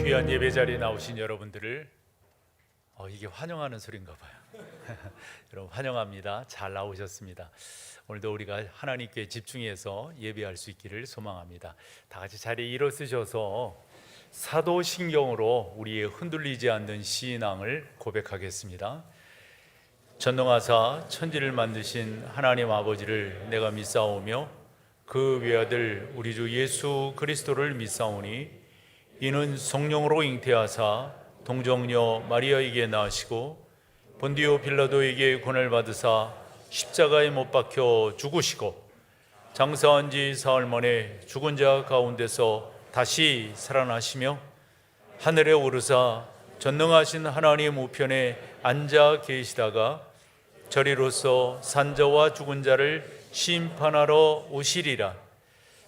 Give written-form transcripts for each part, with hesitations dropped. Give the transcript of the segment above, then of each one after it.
귀한 예배 자리에 나오신 여러분들을 이게 환영하는 소리인가 봐요. 여러분 환영합니다. 잘 나오셨습니다. 오늘도 우리가 하나님께 집중해서 예배할 수 있기를 소망합니다. 다 같이 자리에 일어서셔서 사도신경으로 우리의 흔들리지 않는 신앙을 고백하겠습니다. 전능하사 천지를 만드신 하나님 아버지를 내가 믿사오며 그 외아들 우리 주 예수 그리스도를 믿사오니 이는 성령으로 잉태하사 동정녀 마리아에게 낳으시고 본디오 빌라도에게 고난을 받으사 십자가에 못 박혀 죽으시고 장사한 지 사흘 만에 죽은 자 가운데서 다시 살아나시며 하늘에 오르사 전능하신 하나님 우편에 앉아 계시다가 저리로서 산자와 죽은 자를 심판하러 오시리라.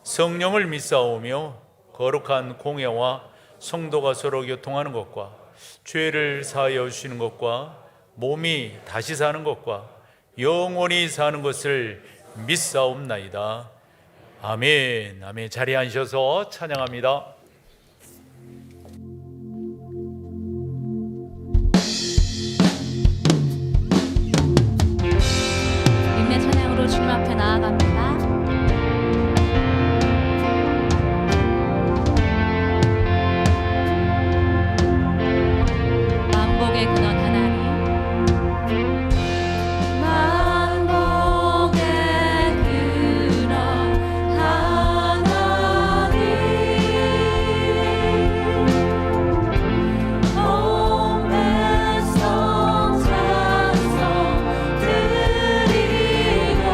성령을 믿사오며 거룩한 공예와 성도가 서로 교통하는 것과 죄를 사하여 주시는 것과 몸이 다시 사는 것과 영원히 사는 것을 믿사옵나이다. 아멘. 아멘. 자리에 앉으셔서 찬양합니다. 인내 찬양으로 주님 앞에 나아갑니다. 만복의 근원 하나님, 만복의 근원 하나님, 공배성 찬송 드리고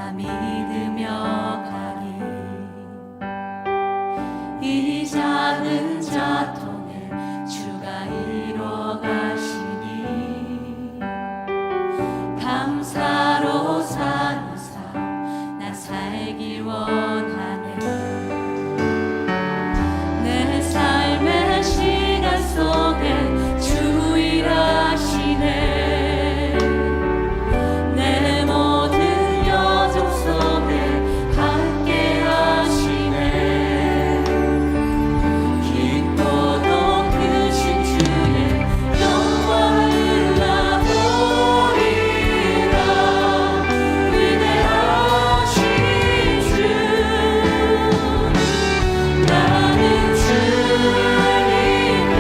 나 믿으며 가리. 이 작은 자통을 주가 이뤄 가시니 감사로 사는 삶 나 살기 원하네. 내 삶의 시간 속에 주 일하시네. 내 모든 여정 속에 함께 하시네. 깊고도 크신 주의 영광을 나 보리라. 위대하신 주 나는 주님께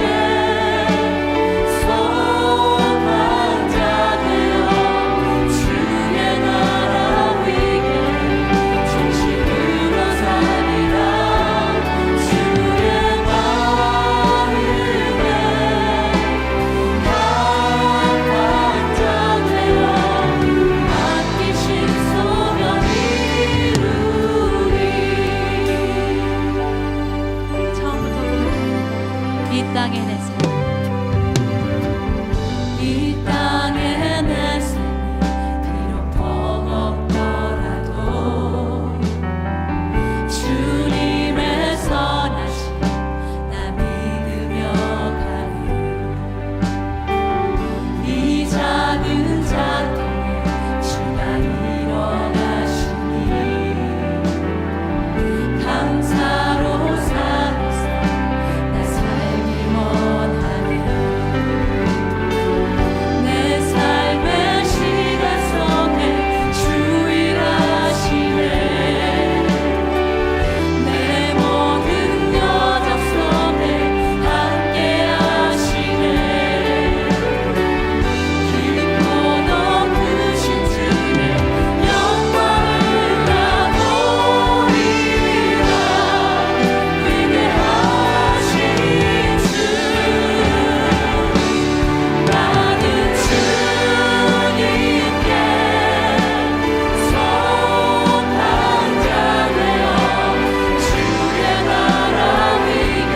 속한 자 되어 주의 나라 위에 정식으로 살리라. 주의 마음에 강한 자 되어 맡기신 소명 이루리. 처음부터 이 땅에 내 삶, 이 땅에 내 삶이 비록 버겁더라도 주님의 선하심 나 믿으며 가리. 이 작은 자통에 주가 이뤄 가시니 감사로 사는 삶 나 살기 원하네. 내 삶의 시간 속에 주 일하시네. 내 모든 여정 속에 함께 하시네. 깊고도 크신 주의 영광을 나 보리라. 위대하신 주 나는 주님께 속한 자 되어 주의 나라 위에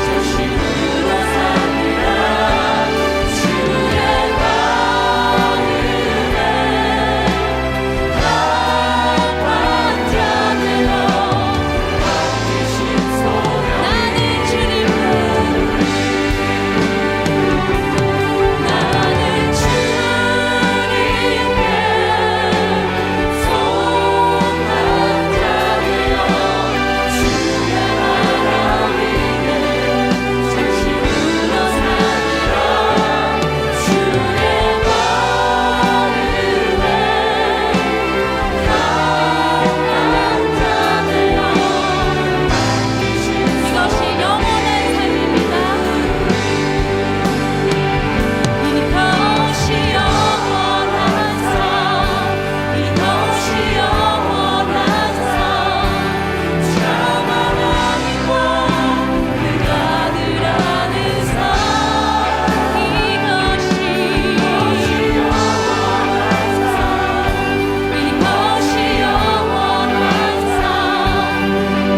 전심으로 살리라. 주의 마음에 강한 자 되어 맡기신 소명 나는 주님께 나는 주님께 속한 자 되어 주의 나라 위에 전심으로 살리라. 주의 마음에 강한 자 되어 맡기신 이것이 영원한 삶입니다. 이것이 영원한 삶, 이것이 영원한 삶, 참 하나님과 그가 들하는 삶. 이것이 영원한 삶, 이것이 영원한 삶.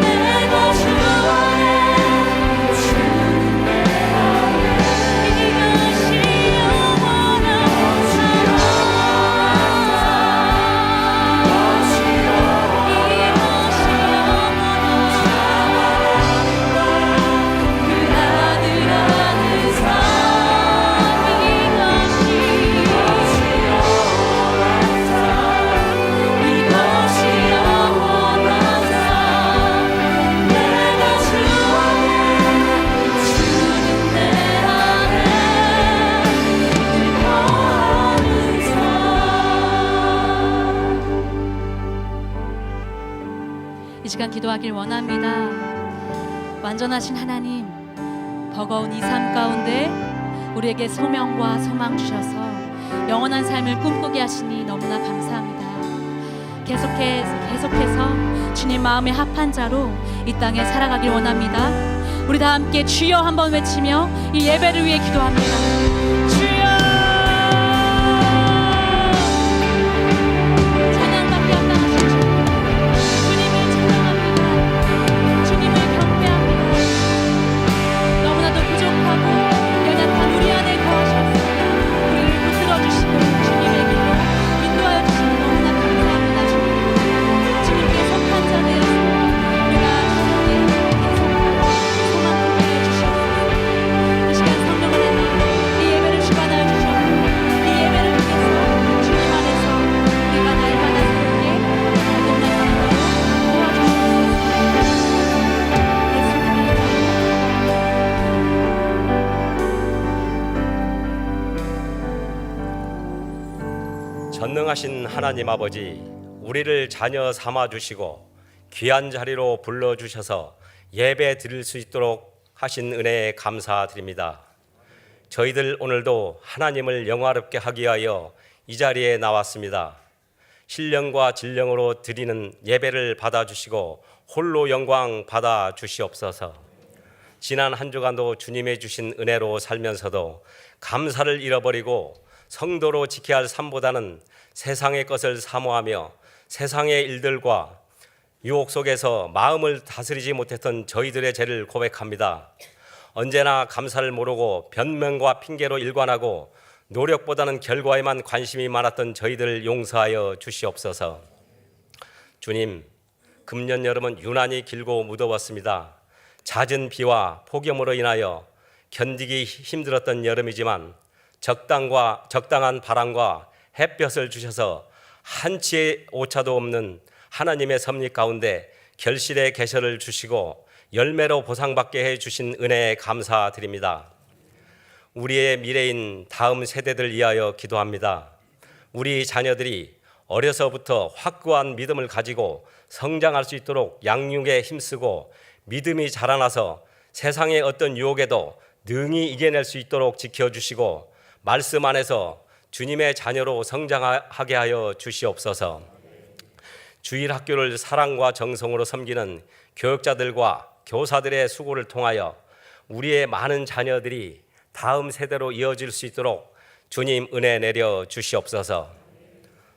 내가 주 안에 주는 내 안에 이것이 영원한 삶. 이것이 영원한 삶. 그 아들하는 삶. 이것이 영원한 삶. 이것이 영원한 삶. 내가 주 안에 주는 내 안에 늘 거하는 삶. 이 시간 기도하길 원합니다. 완전하신 하나님, 버거운 이 삶 가운데 우리에게 소명과 소망 주셔서 영원한 삶을 꿈꾸게 하시니 너무나 감사합니다. 계속해서 주님 마음에 합한 자로 이 땅에 살아가길 원합니다. 우리 다 함께 주여 한번 외치며 이 예배를 위해 기도합니다. 주여! 찬양밖에 없나 전능하신 하나님 아버지, 우리를 자녀 삼아 주시고 귀한 자리로 불러 주셔서 예배 드릴 수 있도록 하신 은혜에 감사드립니다. 저희들 오늘도 하나님을 영화롭게 하기 위하여 이 자리에 나왔습니다. 신령과 진령으로 드리는 예배를 받아주시고 홀로 영광 받아 주시옵소서. 지난 한 주간도 주님의 주신 은혜로 살면서도 감사를 잃어버리고 성도로 지켜야 할 삶보다는 세상의 것을 사모하며 세상의 일들과 유혹 속에서 마음을 다스리지 못했던 저희들의 죄를 고백합니다. 언제나 감사를 모르고 변명과 핑계로 일관하고 노력보다는 결과에만 관심이 많았던 저희들을 용서하여 주시옵소서. 주님, 금년 여름은 유난히 길고 무더웠습니다. 잦은 비와 폭염으로 인하여 견디기 힘들었던 여름이지만 적당한 바람과 햇볕을 주셔서 한치의 오차도 없는 하나님의 섭리 가운데 결실의 계절을 주시고 열매로 보상받게 해주신 은혜에 감사드립니다. 우리의 미래인 다음 세대들 위하여 기도합니다. 우리 자녀들이 어려서부터 확고한 믿음을 가지고 성장할 수 있도록 양육에 힘쓰고 믿음이 자라나서 세상의 어떤 유혹에도 능히 이겨낼 수 있도록 지켜주시고 말씀 안에서 주님의 자녀로 성장하게 하여 주시옵소서. 주일 학교를 사랑과 정성으로 섬기는 교육자들과 교사들의 수고를 통하여 우리의 많은 자녀들이 다음 세대로 이어질 수 있도록 주님 은혜 내려 주시옵소서.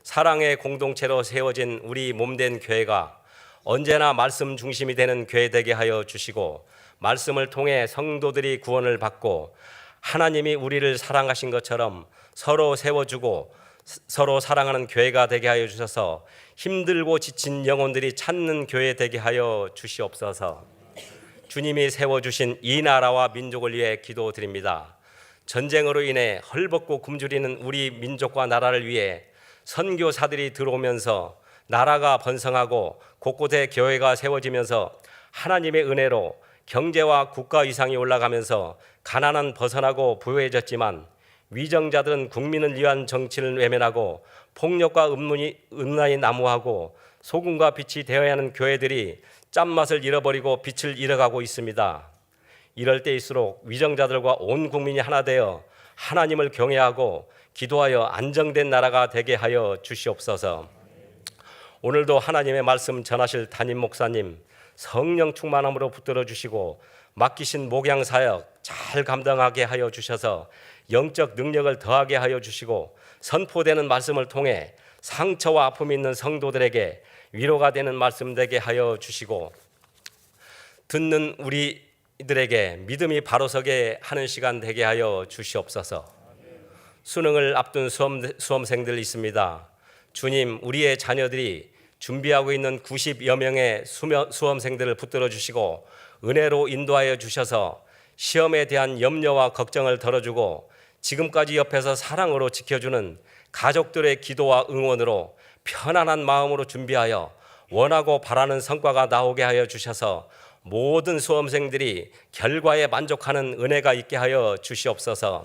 사랑의 공동체로 세워진 우리 몸된 교회가 언제나 말씀 중심이 되는 교회 되게 하여 주시고 말씀을 통해 성도들이 구원을 받고 하나님이 우리를 사랑하신 것처럼 서로 세워주고 서로 사랑하는 교회가 되게 하여 주셔서 힘들고 지친 영혼들이 찾는 교회 되게 하여 주시옵소서. 주님이 세워주신 이 나라와 민족을 위해 기도드립니다. 전쟁으로 인해 헐벗고 굶주리는 우리 민족과 나라를 위해 선교사들이 들어오면서 나라가 번성하고 곳곳에 교회가 세워지면서 하나님의 은혜로 경제와 국가 위상이 올라가면서 가난은 벗어나고 부유해졌지만 위정자들은 국민을 위한 정치를 외면하고 폭력과 음란이 난무하고 소금과 빛이 되어야 하는 교회들이 짠맛을 잃어버리고 빛을 잃어가고 있습니다. 이럴 때일수록 위정자들과 온 국민이 하나 되어 하나님을 경외하고 기도하여 안정된 나라가 되게 하여 주시옵소서. 오늘도 하나님의 말씀 전하실 담임 목사님 성령 충만함으로 붙들어 주시고 맡기신 목양 사역 잘 감당하게 하여 주셔서 영적 능력을 더하게 하여 주시고 선포되는 말씀을 통해 상처와 아픔이 있는 성도들에게 위로가 되는 말씀 되게 하여 주시고 듣는 우리들에게 믿음이 바로 서게 하는 시간 되게 하여 주시옵소서. 수능을 앞둔 수험생들 있습니다. 주님, 우리의 자녀들이 준비하고 있는 90여 명의 수험생들을 붙들어 주시고 은혜로 인도하여 주셔서 시험에 대한 염려와 걱정을 덜어주고 지금까지 옆에서 사랑으로 지켜주는 가족들의 기도와 응원으로 편안한 마음으로 준비하여 원하고 바라는 성과가 나오게 하여 주셔서 모든 수험생들이 결과에 만족하는 은혜가 있게 하여 주시옵소서.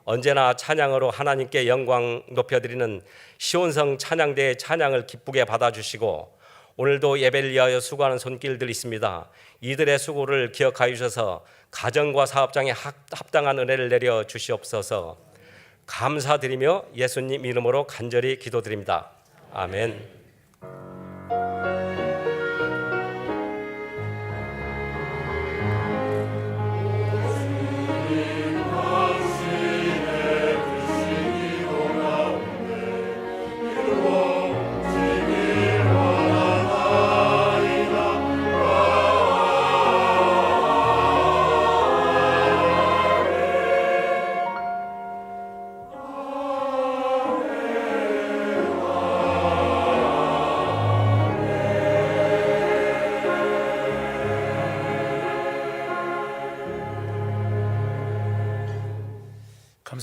언제나 찬양으로 하나님께 영광 높여드리는 시온성 찬양대의 찬양을 기쁘게 받아주시고 오늘도 예배를 위하여 수고하는 손길들이 있습니다. 이들의 수고를 기억하여 주셔서 가정과 사업장에 합당한 은혜를 내려 주시옵소서. 감사드리며 예수님 이름으로 간절히 기도드립니다. 아멘.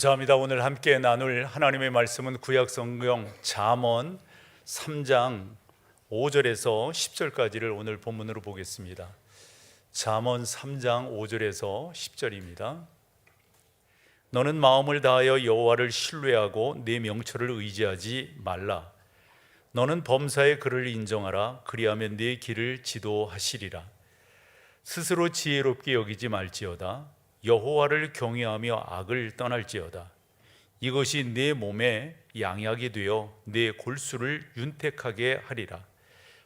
감사합니다. 오늘 함께 나눌 하나님의 말씀은 구약성경 잠언 3장 5절에서 10절까지를 오늘 본문으로 보겠습니다. 잠언 3장 5절에서 10절입니다. 너는 마음을 다하여 여호와를 신뢰하고 내 명철을 의지하지 말라. 너는 범사의 그를 인정하라. 그리하면 내 길을 지도하시리라. 스스로 지혜롭게 여기지 말지어다. 여호와를 경외하며 악을 떠날지어다. 이것이 내 몸에 양약이 되어 내 골수를 윤택하게 하리라.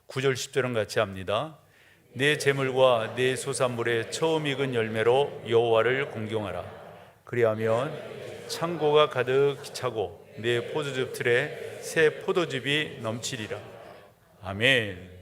9절 10절은 같이 합니다. 내 재물과 내 소산물의 처음 익은 열매로 여호와를 공경하라. 그리하면 창고가 가득 차고 내 포도즙 틀에 새 포도즙이 넘치리라. 아멘.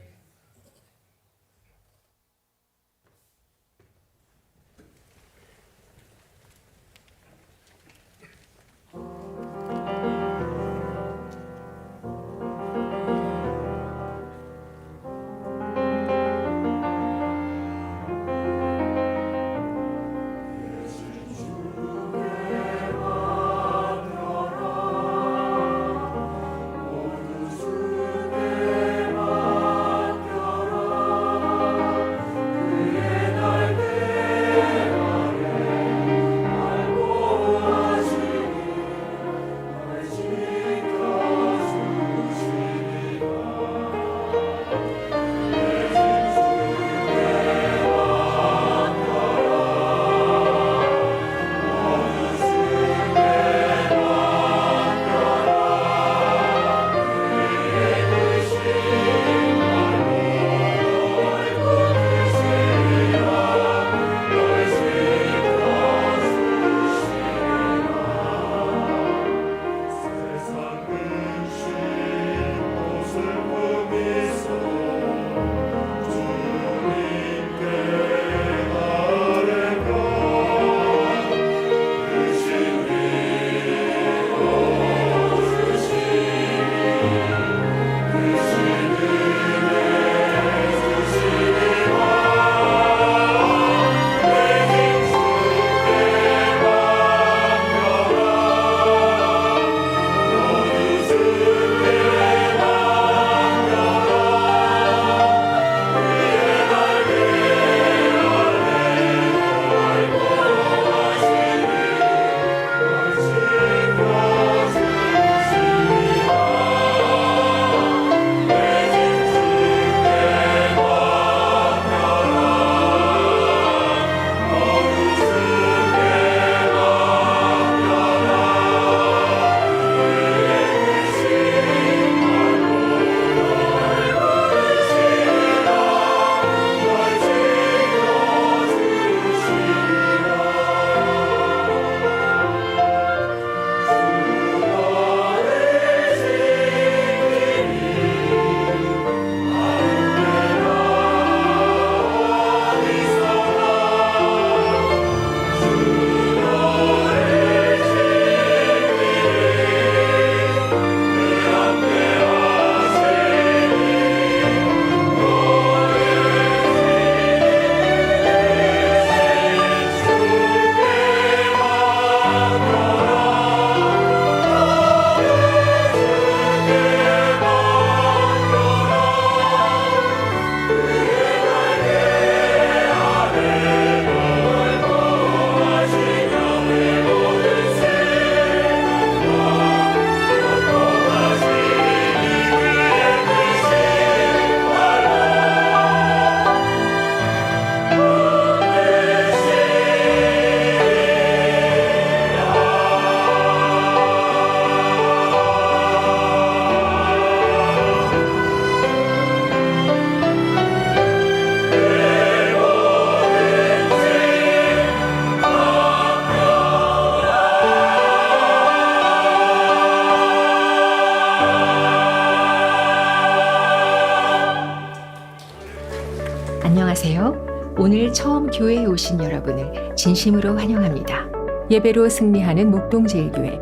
안녕하세요. 오늘 처음 교회에 오신 여러분을 진심으로 환영합니다. 예배로 승리하는 목동제일교회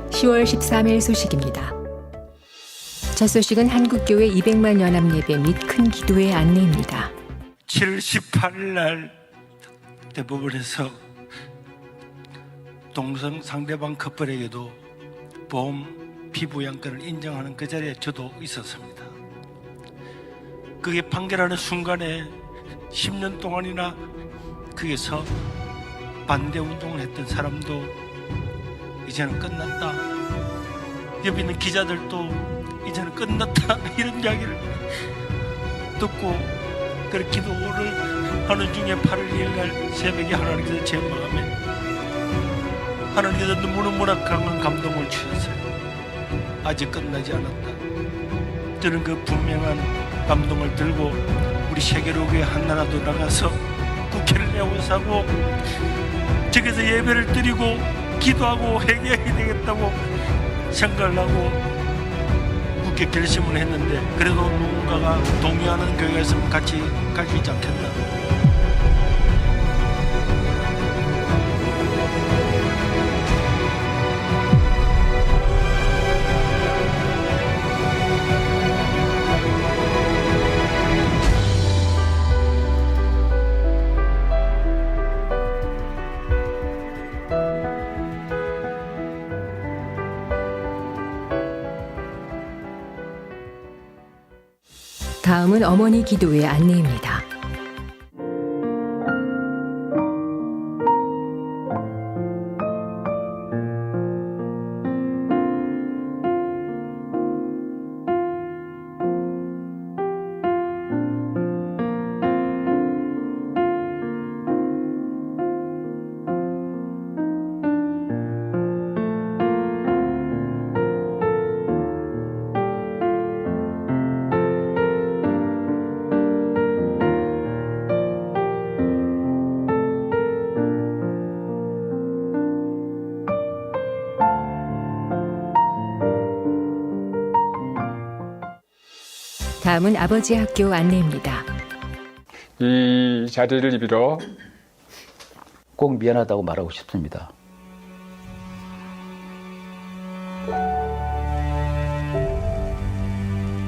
10월 13일 소식입니다. 첫 소식은 한국교회 200만 연합예배 및 큰 기도의 안내입니다. 7월 18일 날 대법원에서 동성 상대방 커플에게도 보험 피부양권을 인정하는 그 자리에 저도 있었습니다. 그게 판결하는 순간에 10년 동안이나 거기서 반대 운동을 했던 사람도 이제는 끝났다. 옆에 있는 기자들도 이제는 끝났다 이런 이야기를 듣고 그렇게 기도를 하는 중에 8월 2일 날 새벽에 하나님께서 제 마음에 하나님께서 너무나 강한 감동을 주셨어요. 아직 끝나지 않았다. 저는 그 분명한 감동을 들고 우리 세계로교회 한나라도 나가서 국회를 내어사고 저기서 예배를 드리고 기도하고 회개해야 되겠다고 생각을 하고 굳게 결심을 했는데 그래도 누군가가 동의하는 교회가 있으면 같이 갈 수 있지 않겠나. 다음은 어머니 기도의 안내입니다. 다음은 아버지 학교 안내입니다. 이 자리를 빌어 꼭 미안하다고 말하고 싶습니다.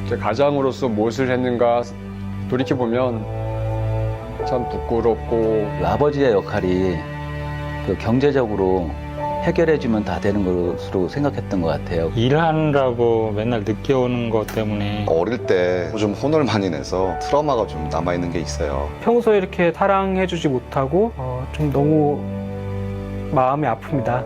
제 가장으로서 무엇을 했는가 돌이켜보면 참 부끄럽고 아버지의 역할이 그 경제적으로 해결해주면 다 되는 것으로 생각했던 것 같아요. 일하느라고 맨날 늦게 오는 것 때문에 어릴 때 좀 혼을 많이 내서 트라우마가 좀 남아있는 게 있어요. 평소에 이렇게 사랑해주지 못하고 좀 너무 마음이 아픕니다.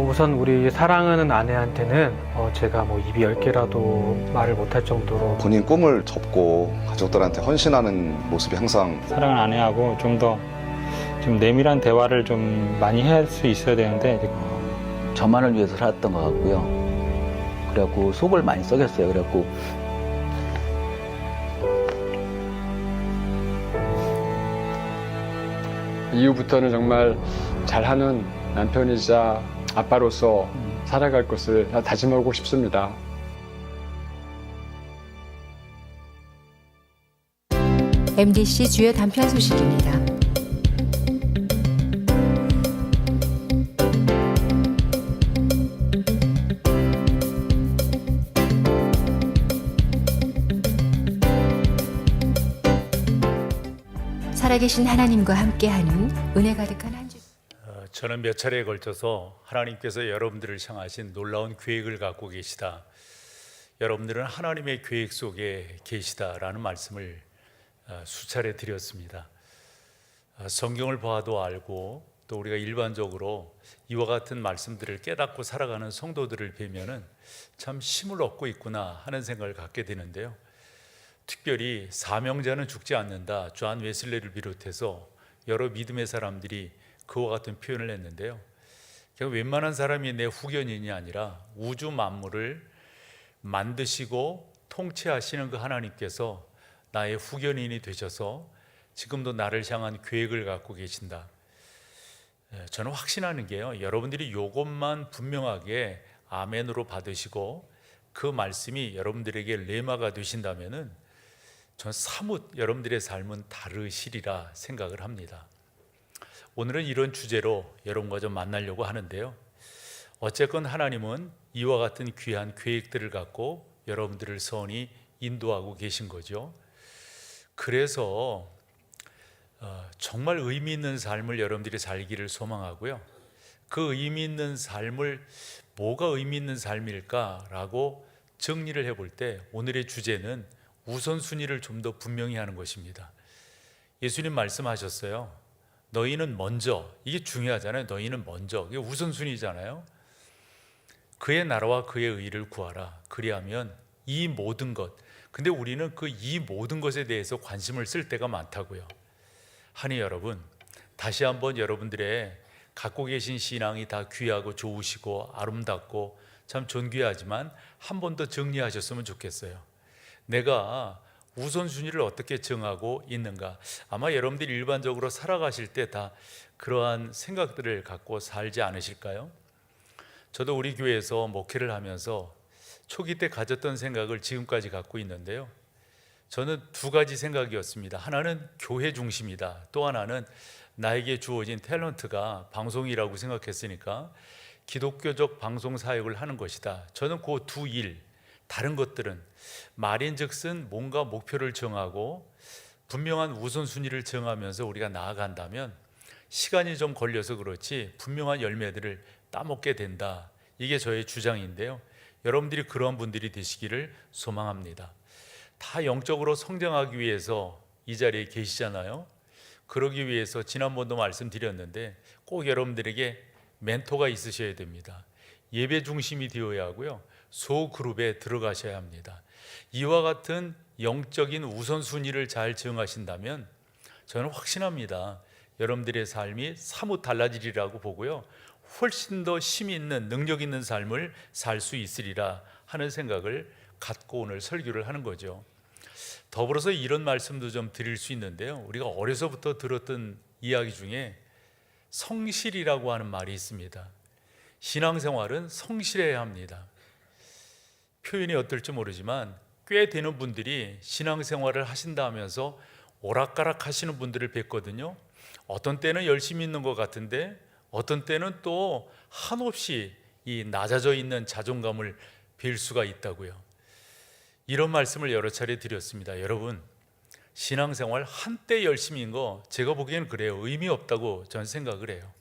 우선 우리 사랑하는 아내한테는 제가 뭐 입이 10개라도 말을 못할 정도로 본인 꿈을 접고 가족들한테 헌신하는 모습이 항상 사랑을 아내하고 좀 내밀한 대화를 좀 많이 할 수 있어야 되는데 저만을 위해서 살았던 것 같고요. 그래갖고 속을 많이 썩였어요. 그래갖고 이후부터는 정말 잘하는 남편이자 아빠로서 살아갈 것을 다짐하고 싶습니다. MBC 주요 단편 소식입니다. 살아계신 하나님과 함께하는 은혜 가득한 한 주. 저는 몇 차례에 걸쳐서 하나님께서 여러분들을 향하신 놀라운 계획을 갖고 계시다. 여러분들은 하나님의 계획 속에 계시다라는 말씀을 수차례 드렸습니다. 성경을 봐도 알고 또 우리가 일반적으로 이와 같은 말씀들을 깨닫고 살아가는 성도들을 뵈면은 참 힘을 얻고 있구나 하는 생각을 갖게 되는데요. 특별히 사명자는 죽지 않는다. 존 웨슬리를 비롯해서 여러 믿음의 사람들이 그와 같은 표현을 했는데요. 웬만한 사람이 내 후견인이 아니라 우주 만물을 만드시고 통치하시는 그 하나님께서 나의 후견인이 되셔서 지금도 나를 향한 계획을 갖고 계신다. 저는 확신하는 게요, 여러분들이 이것만 분명하게 아멘으로 받으시고 그 말씀이 여러분들에게 레마가 되신다면은 전 사뭇 여러분들의 삶은 다르시리라 생각을 합니다. 오늘은 이런 주제로 여러분과 좀 만나려고 하는데요. 어쨌건 하나님은 이와 같은 귀한 계획들을 갖고 여러분들을 선히 인도하고 계신 거죠. 그래서 정말 의미 있는 삶을 여러분들이 살기를 소망하고요. 그 의미 있는 삶을 뭐가 의미 있는 삶일까라고 정리를 해볼 때 오늘의 주제는 우선순위를 좀 더 분명히 하는 것입니다. 예수님 말씀하셨어요. 너희는 먼저, 이게 중요하잖아요. 너희는 먼저, 이게 우선순위잖아요. 그의 나라와 그의 의를 구하라. 그리하면 이 모든 것, 근데 우리는 그 이 모든 것에 대해서 관심을 쓸 때가 많다고요. 하니 여러분, 다시 한번 여러분들의 갖고 계신 신앙이 다 귀하고 좋으시고 아름답고 참 존귀하지만 한 번 더 정리하셨으면 좋겠어요. 내가 우선순위를 어떻게 정하고 있는가. 아마 여러분들이 일반적으로 살아가실 때 다 그러한 생각들을 갖고 살지 않으실까요? 저도 우리 교회에서 목회를 하면서 초기 때 가졌던 생각을 지금까지 갖고 있는데요. 저는 두 가지 생각이었습니다. 하나는 교회 중심이다. 또 하나는 나에게 주어진 탤런트가 방송이라고 생각했으니까 기독교적 방송 사역을 하는 것이다. 저는 그 두 일, 다른 것들은 말인즉슨 뭔가 목표를 정하고 분명한 우선순위를 정하면서 우리가 나아간다면 시간이 좀 걸려서 그렇지 분명한 열매들을 따먹게 된다. 이게 저의 주장인데요. 여러분들이 그런 분들이 되시기를 소망합니다. 다 영적으로 성장하기 위해서 이 자리에 계시잖아요. 그러기 위해서 지난번도 말씀드렸는데 꼭 여러분들에게 멘토가 있으셔야 됩니다. 예배 중심이 되어야 하고요. 소그룹에 들어가셔야 합니다. 이와 같은 영적인 우선순위를 잘 정하신다면 저는 확신합니다. 여러분들의 삶이 사뭇 달라지리라고 보고요. 훨씬 더 힘 있는 능력 있는 삶을 살 수 있으리라 하는 생각을 갖고 오늘 설교를 하는 거죠. 더불어서 이런 말씀도 좀 드릴 수 있는데요. 우리가 어려서부터 들었던 이야기 중에 성실이라고 하는 말이 있습니다. 신앙생활은 성실해야 합니다. 표현이 어떨지 모르지만 꽤 되는 분들이 신앙생활을 하신다 하면서 오락가락 하시는 분들을 뵀거든요. 어떤 때는 열심히 있는 것 같은데 어떤 때는 또 한없이 이 낮아져 있는 자존감을 뵐 수가 있다고요. 이런 말씀을 여러 차례 드렸습니다. 여러분, 신앙생활 한때 열심히인 거 제가 보기에는 그래요. 의미 없다고 저는 생각을 해요.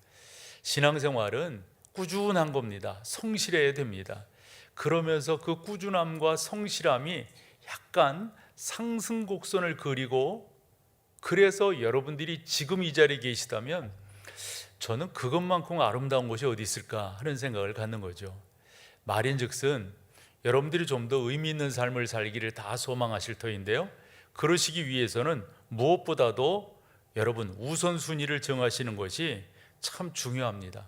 신앙생활은 꾸준한 겁니다. 성실해야 됩니다. 그러면서 그 꾸준함과 성실함이 약간 상승곡선을 그리고 그래서 여러분들이 지금 이 자리에 계시다면 저는 그것만큼 아름다운 곳이 어디 있을까 하는 생각을 갖는 거죠. 말인즉슨 여러분들이 좀 더 의미 있는 삶을 살기를 다 소망하실 터인데요. 그러시기 위해서는 무엇보다도 여러분 우선순위를 정하시는 것이 참 중요합니다.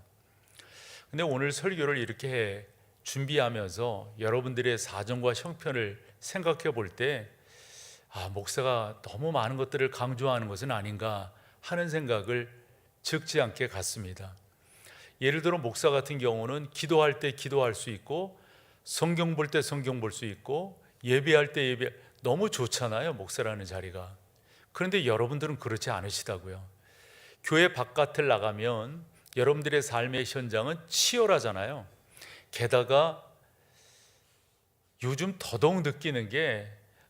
근데 오늘 설교를 이렇게 준비하면서 여러분들의 사정과 형편을 생각해 볼 때 목사가 너무 많은 것들을 강조하는 것은 아닌가 하는 생각을 적지 않게 갖습니다. 예를 들어 목사 같은 경우는 기도할 때 기도할 수 있고 성경 볼 때 성경 볼 수 있고 예배할 때 예배, 너무 좋잖아요, 목사라는 자리가. 그런데 여러분들은 그렇지 않으시다고요. 교회 바깥을 나가면 여러분들의 삶의 현장은 치열하잖아요. 게다가 요즘 더더욱 느끼는 게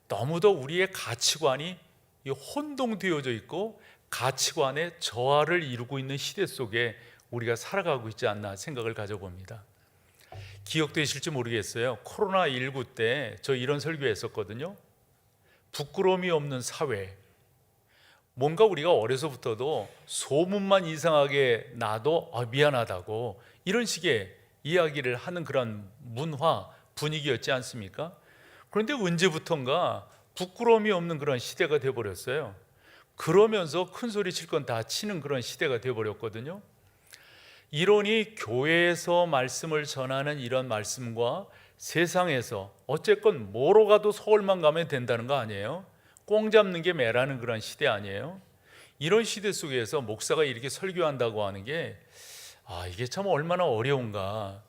너무도 우리의 가치관이 혼동되어져 있고 가치관의 저하를 이루고 있는 시대 속에 우리가 살아가고 있지 않나 생각을 가져봅니다. 기억되실지 모르겠어요. 코로나19 때 저 이런 설교했었거든요. 부끄러움이 없는 사회. 뭔가 우리가 어려서부터도 소문만 이상하게 나도 미안하다고 이런 식의 이야기를 하는 그런 문화, 분위기였지 않습니까? 그런데 언제부턴가 부끄러움이 없는 그런 시대가 되어버렸어요. 그러면서 큰 소리 칠 건 다 치는 그런 시대가 되어버렸거든요. 이러니 교회에서 말씀을 전하는 이런 말씀과 세상에서 어쨌건 뭐로 가도 서울만 가면 된다는 거 아니에요? 꽁 잡는 게 매라는 그런 시대 아니에요? 이런 시대 속에서 목사가 이렇게 설교한다고 하는 게 이게 참 얼마나 어려운가.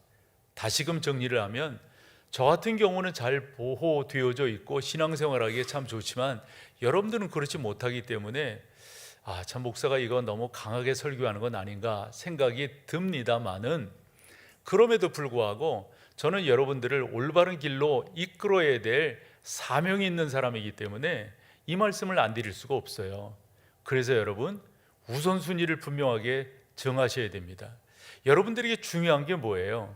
다시금 정리를 하면 저 같은 경우는 잘 보호되어져 있고 신앙생활하기에 참 좋지만 여러분들은 그렇지 못하기 때문에 참 목사가 이거 너무 강하게 설교하는 건 아닌가 생각이 듭니다만은 그럼에도 불구하고 저는 여러분들을 올바른 길로 이끌어야 될 사명이 있는 사람이기 때문에 이 말씀을 안 드릴 수가 없어요. 그래서 여러분 우선순위를 분명하게 정하셔야 됩니다. 여러분들에게 중요한 게 뭐예요?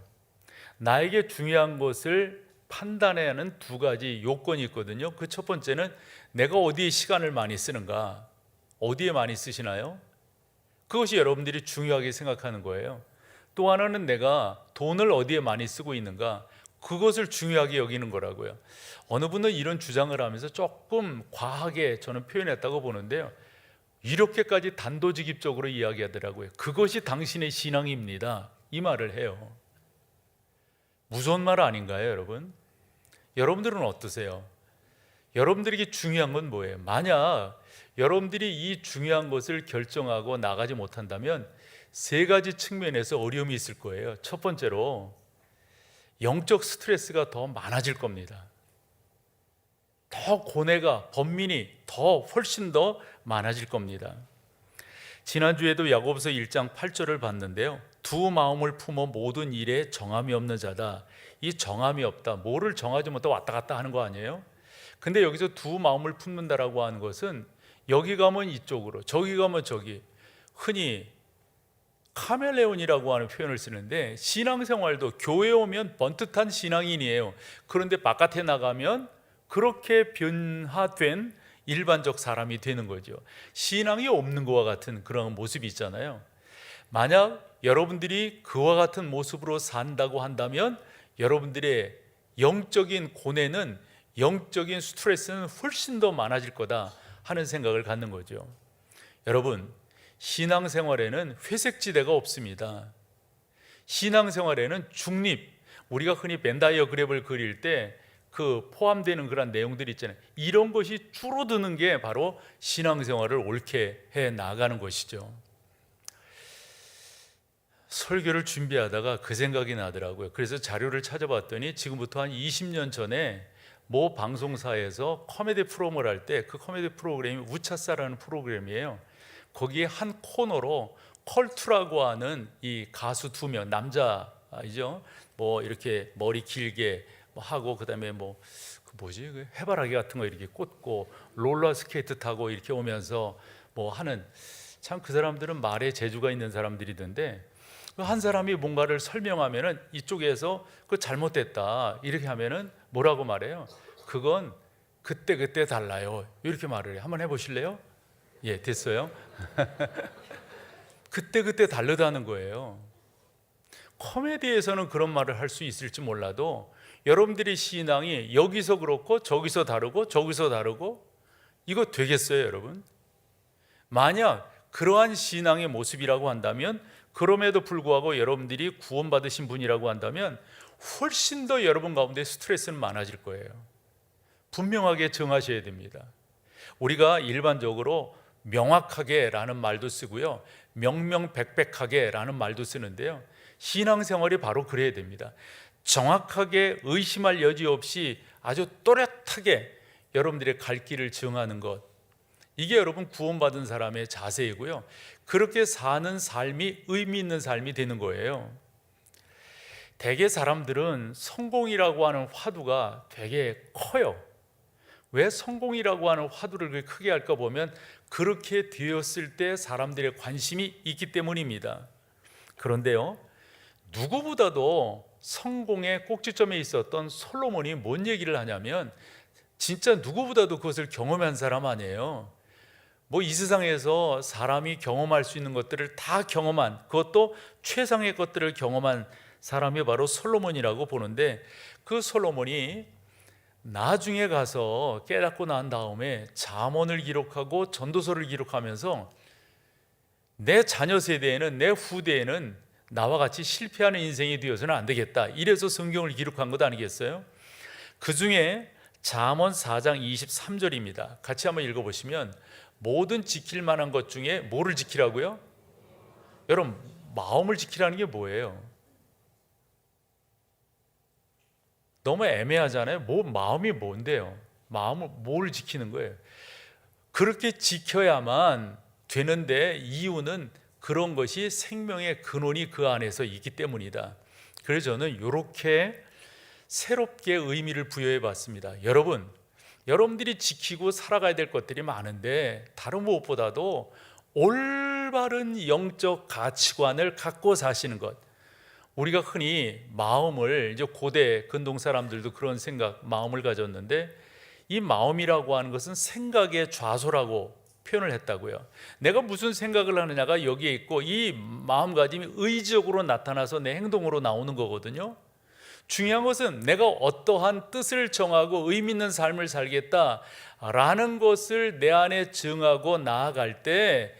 나에게 중요한 것을 판단해야 하는 두 가지 요건이 있거든요. 그 첫 번째는 내가 어디에 시간을 많이 쓰는가. 어디에 많이 쓰시나요? 그것이 여러분들이 중요하게 생각하는 거예요. 또 하나는 내가 돈을 어디에 많이 쓰고 있는가, 그것을 중요하게 여기는 거라고요. 어느 분은 이런 주장을 하면서 조금 과하게 저는 표현했다고 보는데요, 이렇게까지 단도직입적으로 이야기하더라고요. 그것이 당신의 신앙입니다, 이 말을 해요. 무서운 말 아닌가요, 여러분? 여러분들은 어떠세요? 여러분들에게 중요한 건 뭐예요? 만약 여러분들이 이 중요한 것을 결정하고 나가지 못한다면 세 가지 측면에서 어려움이 있을 거예요. 첫 번째로 영적 스트레스가 더 많아질 겁니다. 더 고뇌가, 번민이 훨씬 더 많아질 겁니다. 지난주에도 야고보서 1장 8절을 봤는데요, 두 마음을 품어 모든 일에 정함이 없는 자다. 이 정함이 없다, 뭐를 정하지 못하고 왔다 갔다 하는 거 아니에요? 근데 여기서 두 마음을 품는다라고 하는 것은 여기 가면 이쪽으로, 저기 가면 저기, 흔히 카멜레온이라고 하는 표현을 쓰는데, 신앙생활도 교회에 오면 번듯한 신앙인이에요. 그런데 바깥에 나가면 그렇게 변화된 일반적 사람이 되는 거죠. 신앙이 없는 것과 같은 그런 모습이 있잖아요. 만약 여러분들이 그와 같은 모습으로 산다고 한다면 여러분들의 영적인 고뇌는, 영적인 스트레스는 훨씬 더 많아질 거다 하는 생각을 갖는 거죠. 여러분, 신앙생활에는 회색지대가 없습니다. 신앙생활에는 중립, 우리가 흔히 벤 다이어그램을 그릴 때 그 포함되는 그런 내용들이 있잖아요. 이런 것이 줄어드는 게 바로 신앙생활을 옳게 해 나가는 것이죠. 설교를 준비하다가 그 생각이 나더라고요. 그래서 자료를 찾아봤더니 지금부터 한 20년 전에 모 방송사에서 코미디 프로그램을 할 때, 그 코미디 프로그램이 우차사라는 프로그램이에요. 거기에 한 코너로 컬투라고 하는 이 가수 2명, 남자이죠. 뭐 이렇게 머리 길게 하고, 그다음에 그 해바라기 같은 거 이렇게 꽂고 롤러 스케이트 타고 이렇게 오면서 뭐 하는, 참 그 사람들은 말에 재주가 있는 사람들이던데, 한 사람이 뭔가를 설명하면은 이쪽에서 그 잘못됐다 이렇게 하면은 뭐라고 말해요? 그건 그때 달라요, 이렇게 말을 해요. 한번 해보실래요? 예, 됐어요. 그때 다르다는 거예요. 코미디에서는 그런 말을 할 수 있을지 몰라도 여러분들의 신앙이 여기서 그렇고 저기서 다르고 저기서 다르고, 이거 되겠어요, 여러분? 만약 그러한 신앙의 모습이라고 한다면, 그럼에도 불구하고 여러분들이 구원받으신 분이라고 한다면 훨씬 더 여러분 가운데 스트레스는 많아질 거예요. 분명하게 정하셔야 됩니다. 우리가 일반적으로 명확하게 라는 말도 쓰고요, 명명백백하게 라는 말도 쓰는데요, 신앙생활이 바로 그래야 됩니다. 정확하게 의심할 여지 없이 아주 또렷하게 여러분들의 갈 길을 정하는 것, 이게 여러분 구원받은 사람의 자세이고요, 그렇게 사는 삶이 의미 있는 삶이 되는 거예요. 대개 사람들은 성공이라고 하는 화두가 되게 커요. 왜 성공이라고 하는 화두를 그렇게 크게 할까 보면, 그렇게 되었을 때 사람들의 관심이 있기 때문입니다. 그런데요, 누구보다도 성공의 꼭지점에 있었던 솔로몬이 뭔 얘기를 하냐면, 진짜 누구보다도 그것을 경험한 사람 아니에요. 뭐 이 세상에서 사람이 경험할 수 있는 것들을 다 경험한, 그것도 최상의 것들을 경험한 사람이 바로 솔로몬이라고 보는데, 그 솔로몬이 나중에 가서 깨닫고 난 다음에 잠언을 기록하고 전도서를 기록하면서 내 자녀 세대에는, 내 후대에는 나와 같이 실패하는 인생이 되어서는 안 되겠다, 이래서 성경을 기록한 것 아니겠어요? 그 중에 잠언 4장 23절입니다. 같이 한번 읽어보시면, 모든 지킬 만한 것 중에 뭐를 지키라고요? 여러분, 마음을 지키라는 게 뭐예요? 너무 애매하잖아요. 마음이 뭔데요? 마음을 뭘 지키는 거예요? 그렇게 지켜야만 되는데, 이유는 그런 것이 생명의 근원이 그 안에서 있기 때문이다. 그래서 저는 이렇게 새롭게 의미를 부여해 봤습니다. 여러분들이 지키고 살아가야 될 것들이 많은데, 다른 무엇보다도 올바른 영적 가치관을 갖고 사시는 것, 우리가 흔히 마음을, 이제 고대 근동 사람들도 그런 마음을 가졌는데, 이 마음이라고 하는 것은 생각의 좌소라고 표현을 했다고요. 내가 무슨 생각을 하느냐가 여기에 있고 이 마음가짐이 의지적으로 나타나서 내 행동으로 나오는 거거든요. 중요한 것은 내가 어떠한 뜻을 정하고 의미 있는 삶을 살겠다라는 것을 내 안에 정하고 나아갈 때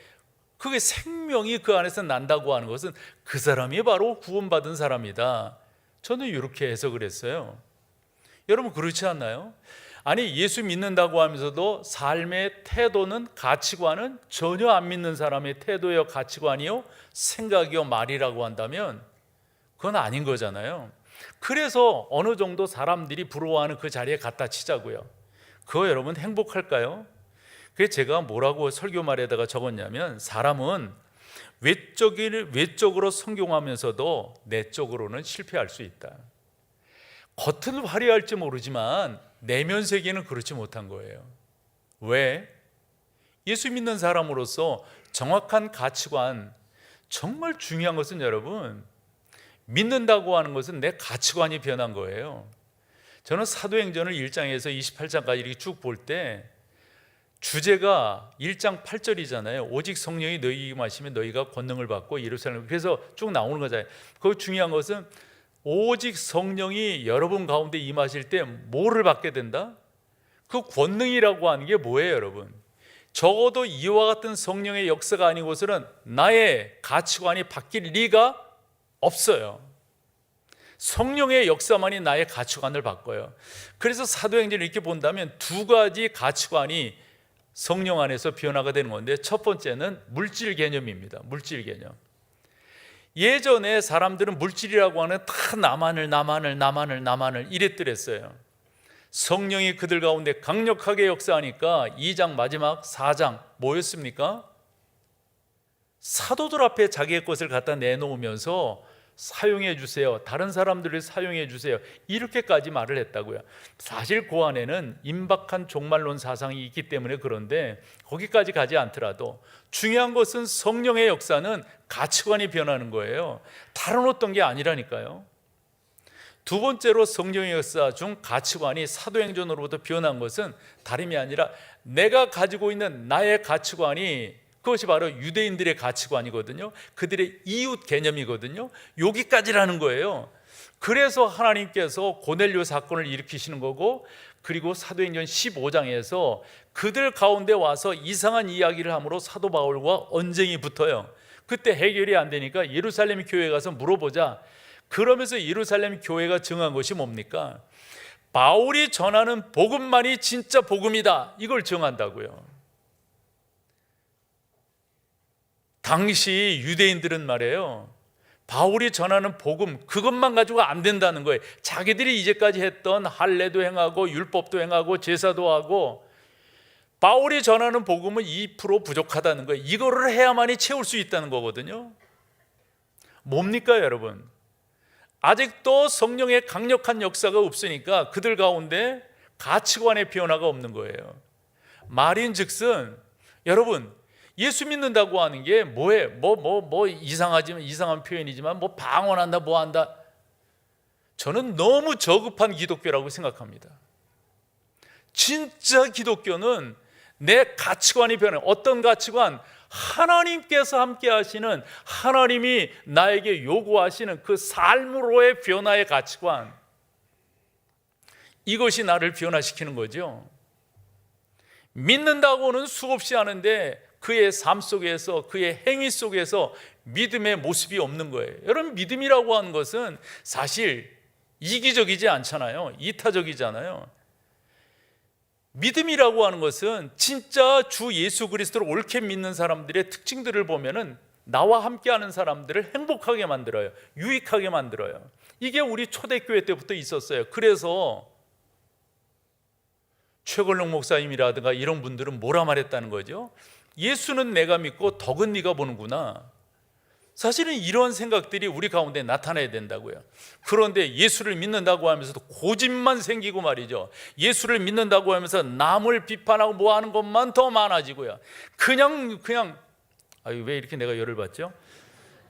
그게 생명이 그 안에서 난다고 하는 것은 그 사람이 바로 구원받은 사람이다. 저는 이렇게 해석을 했어요. 여러분 그렇지 않나요? 아니 예수 믿는다고 하면서도 삶의 태도는 가치관은 전혀 안 믿는 사람의 태도요 가치관이요 생각이요 말이라고 한다면 그건 아닌 거잖아요. 그래서 어느 정도 사람들이 부러워하는 그 자리에 갖다 치자고요. 그거 여러분 행복할까요? 그게 제가 뭐라고 설교 말에다가 적었냐면 사람은 외적으로 성공하면서도 내적으로는 실패할 수 있다. 겉은 화려할지 모르지만 내면 세계는 그렇지 못한 거예요. 왜? 예수 믿는 사람으로서 정확한 가치관, 정말 중요한 것은 여러분 믿는다고 하는 것은 내 가치관이 변한 거예요. 저는 사도행전을 1장에서 28장까지 이렇게 쭉 볼 때 주제가 1장 8절이잖아요. 오직 성령이 너희에게 임하시면 너희가 권능을 받고 예루살렘, 그래서 쭉 나오는 거잖아요. 그 중요한 것은 오직 성령이 여러분 가운데 임하실 때 뭐를 받게 된다? 그 권능이라고 하는 게 뭐예요, 여러분? 적어도 이와 같은 성령의 역사가 아니고서는 나의 가치관이 바뀔 리가 없어요. 성령의 역사만이 나의 가치관을 바꿔요. 그래서 사도행전을 이렇게 본다면 두 가지 가치관이 성령 안에서 변화가 되는 건데 첫 번째는 물질 개념입니다. 물질 개념. 예전에 사람들은 물질이라고 하는 다 나만을 이랬더랬어요. 성령이 그들 가운데 강력하게 역사하니까 2장 마지막 4장 뭐였습니까? 사도들 앞에 자기의 것을 갖다 내놓으면서 사용해 주세요. 다른 사람들을 사용해 주세요. 이렇게까지 말을 했다고요. 사실 그 안에는 임박한 종말론 사상이 있기 때문에 그런데 거기까지 가지 않더라도 중요한 것은 성령의 역사는 가치관이 변하는 거예요. 다른 어떤 게 아니라니까요. 두 번째로 성령의 역사 중 가치관이 사도행전으로부터 변한 것은 다름이 아니라 내가 가지고 있는 나의 가치관이 그것이 바로 유대인들의 가치관이거든요. 그들의 이웃 개념이거든요. 여기까지라는 거예요. 그래서 하나님께서 고넬료 사건을 일으키시는 거고, 그리고 사도행전 15장에서 그들 가운데 와서 이상한 이야기를 함으로 사도 바울과 언쟁이 붙어요. 그때 해결이 안 되니까 예루살렘 교회에 가서 물어보자. 그러면서 예루살렘 교회가 정한 것이 뭡니까? 바울이 전하는 복음만이 진짜 복음이다. 이걸 정한다고요. 당시 유대인들은 말이에요, 바울이 전하는 복음 그것만 가지고 안 된다는 거예요. 자기들이 이제까지 했던 할례도 행하고 율법도 행하고 제사도 하고 바울이 전하는 복음은 2% 부족하다는 거예요. 이거를 해야만이 채울 수 있다는 거거든요. 뭡니까 여러분? 아직도 성령의 강력한 역사가 없으니까 그들 가운데 가치관의 변화가 없는 거예요. 말인즉슨 여러분, 예수 믿는다고 하는 게 뭐예요? 이상한 표현이지만 뭐 방언한다 뭐 한다. 저는 너무 저급한 기독교라고 생각합니다. 진짜 기독교는 내 가치관이 변해. 어떤 가치관? 하나님께서 함께 하시는, 하나님이 나에게 요구하시는 그 삶으로의 변화의 가치관, 이것이 나를 변화시키는 거죠. 믿는다고는 수없이 하는데 그의 삶 속에서, 그의 행위 속에서 믿음의 모습이 없는 거예요. 여러분, 믿음이라고 하는 것은 사실 이기적이지 않잖아요. 이타적이잖아요. 믿음이라고 하는 것은 진짜 주 예수 그리스도를 옳게 믿는 사람들의 특징들을 보면은 나와 함께하는 사람들을 행복하게 만들어요. 유익하게 만들어요. 이게 우리 초대교회 때부터 있었어요. 그래서 최걸룡 목사님이라든가 이런 분들은 뭐라 말했다는 거죠? 예수는 내가 믿고 덕은 네가 보는구나. 사실은 이런 생각들이 우리 가운데 나타나야 된다고요. 그런데 예수를 믿는다고 하면서도 고집만 생기고 말이죠. 예수를 믿는다고 하면서 남을 비판하고 뭐 하는 것만 더 많아지고요. 그냥 왜 이렇게 내가 열을 받죠?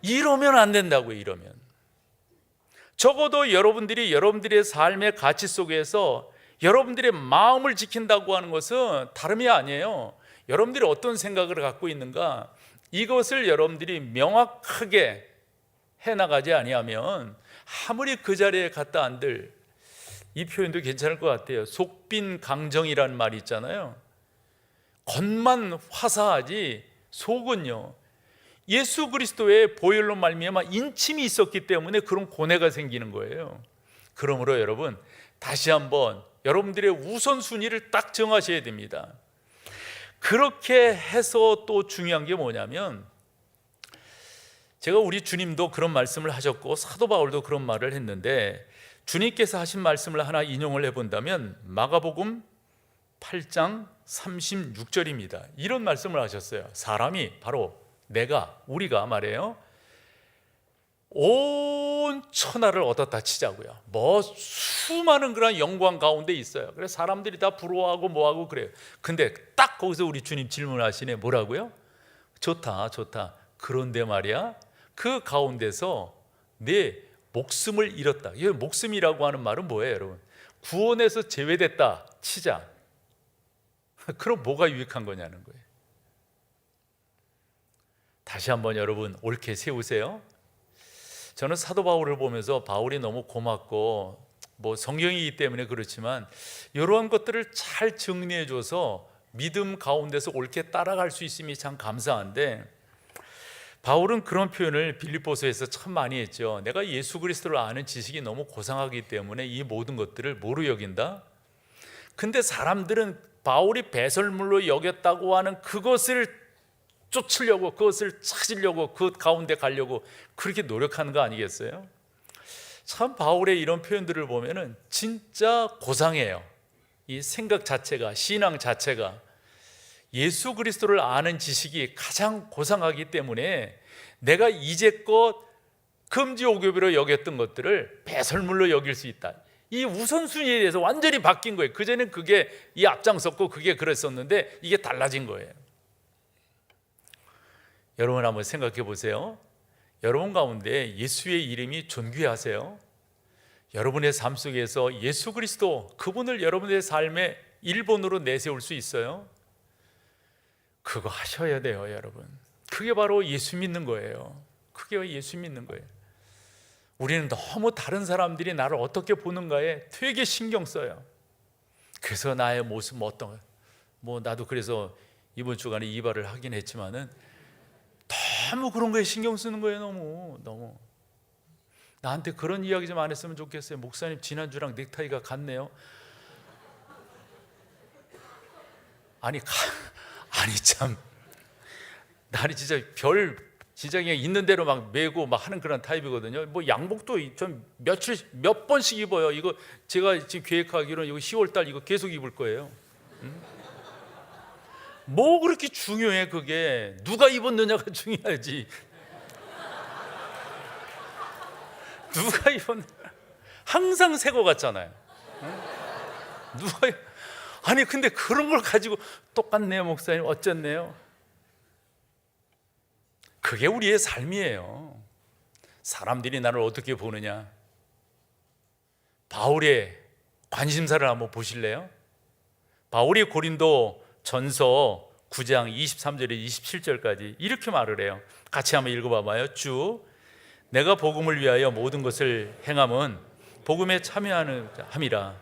이러면 안 된다고요. 이러면 적어도 여러분들의 삶의 가치 속에서 여러분들의 마음을 지킨다고 하는 것은 다름이 아니에요. 여러분들이 어떤 생각을 갖고 있는가, 이것을 여러분들이 명확하게 해나가지 아니하면 아무리 그 자리에 갖다 앉을, 이 표현도 괜찮을 것 같아요. 속빈 강정이라는 말이 있잖아요. 겉만 화사하지 속은요, 예수 그리스도의 보혈로 말미암아 인침이 있었기 때문에 그런 고뇌가 생기는 거예요. 그러므로 여러분, 다시 한번 여러분들의 우선순위를 딱 정하셔야 됩니다. 그렇게 해서 또 중요한 게 뭐냐면, 제가 우리 주님도 그런 말씀을 하셨고 사도 바울도 그런 말을 했는데, 주님께서 하신 말씀을 하나 인용을 해본다면 마가복음 8장 36절입니다. 이런 말씀을 하셨어요. 사람이, 바로 내가, 우리가 말해요, 온 천하를 얻었다 치자고요. 뭐 수많은 그런 영광 가운데 있어요. 그래서 사람들이 다 부러워하고 뭐하고 그래요. 근데 딱 거기서 우리 주님 질문하시네. 뭐라고요? 좋다, 좋다. 그런데 말이야, 그 가운데서 내 목숨을 잃었다. 이 목숨이라고 하는 말은 뭐예요, 여러분? 구원에서 제외됐다 치자. 그럼 뭐가 유익한 거냐는 거예요. 다시 한번 여러분 옳게 세우세요. 저는 사도 바울을 보면서 바울이 너무 고맙고, 뭐 성경이기 때문에 그렇지만 이러한 것들을 잘 정리해줘서 믿음 가운데서 옳게 따라갈 수 있음이 참 감사한데, 바울은 그런 표현을 빌립보서에서 참 많이 했죠. 내가 예수 그리스도를 아는 지식이 너무 고상하기 때문에 이 모든 것들을 뭐로 여긴다? 근데 사람들은 바울이 배설물로 여겼다고 하는 그것을 쫓으려고, 그것을 찾으려고, 그 가운데 가려고 그렇게 노력하는 거 아니겠어요? 참 바울의 이런 표현들을 보면은 진짜 고상해요. 이 생각 자체가, 신앙 자체가 예수 그리스도를 아는 지식이 가장 고상하기 때문에 내가 이제껏 금지오교비로 여겼던 것들을 배설물로 여길 수 있다. 이 우선순위에 대해서 완전히 바뀐 거예요. 그전에는 그게 이 앞장섰고 그게 그랬었는데 이게 달라진 거예요. 여러분 한번 생각해 보세요. 여러분 가운데 예수의 이름이 존귀하세요? 여러분의 삶 속에서 예수 그리스도, 그분을 여러분의 삶의 1번으로 내세울 수 있어요? 그거 하셔야 돼요, 여러분. 그게 바로 예수 믿는 거예요. 그게 예수 믿는 거예요. 우리는 너무 다른 사람들이 나를 어떻게 보는가에 되게 신경 써요. 그래서 나의 모습 어떤, 뭐 나도 그래서 이번 주간에 이발을 하긴 했지만은 너무 그런 거에 신경 쓰는 거예요. 너무 나한테 그런 이야기 좀 안 했으면 좋겠어요. 목사님 지난주랑 넥타이가 같네요. 아니 참, 나는 진짜 진짜 그냥 있는 대로 막 메고 막 하는 그런 타입이거든요. 뭐 양복도 좀 몇 번씩 입어요. 이거 제가 지금 계획하기로는 이거 10월 달 이거 계속 입을 거예요. 뭐 그렇게 중요해? 그게 누가 입었느냐가 중요하지. 누가 입었느? 항상 새 거 같잖아요. 누가? 아니 근데 그런 걸 가지고 똑같네요, 목사님. 어쨌네요. 그게 우리의 삶이에요. 사람들이 나를 어떻게 보느냐. 바울의 관심사를 한번 보실래요? 바울이 고린도 전서 9장 23절에 27절까지 이렇게 말을 해요. 같이 한번 읽어봐봐요. 쭉. 내가 복음을 위하여 모든 것을 행함은 복음에 참여하는 함이라.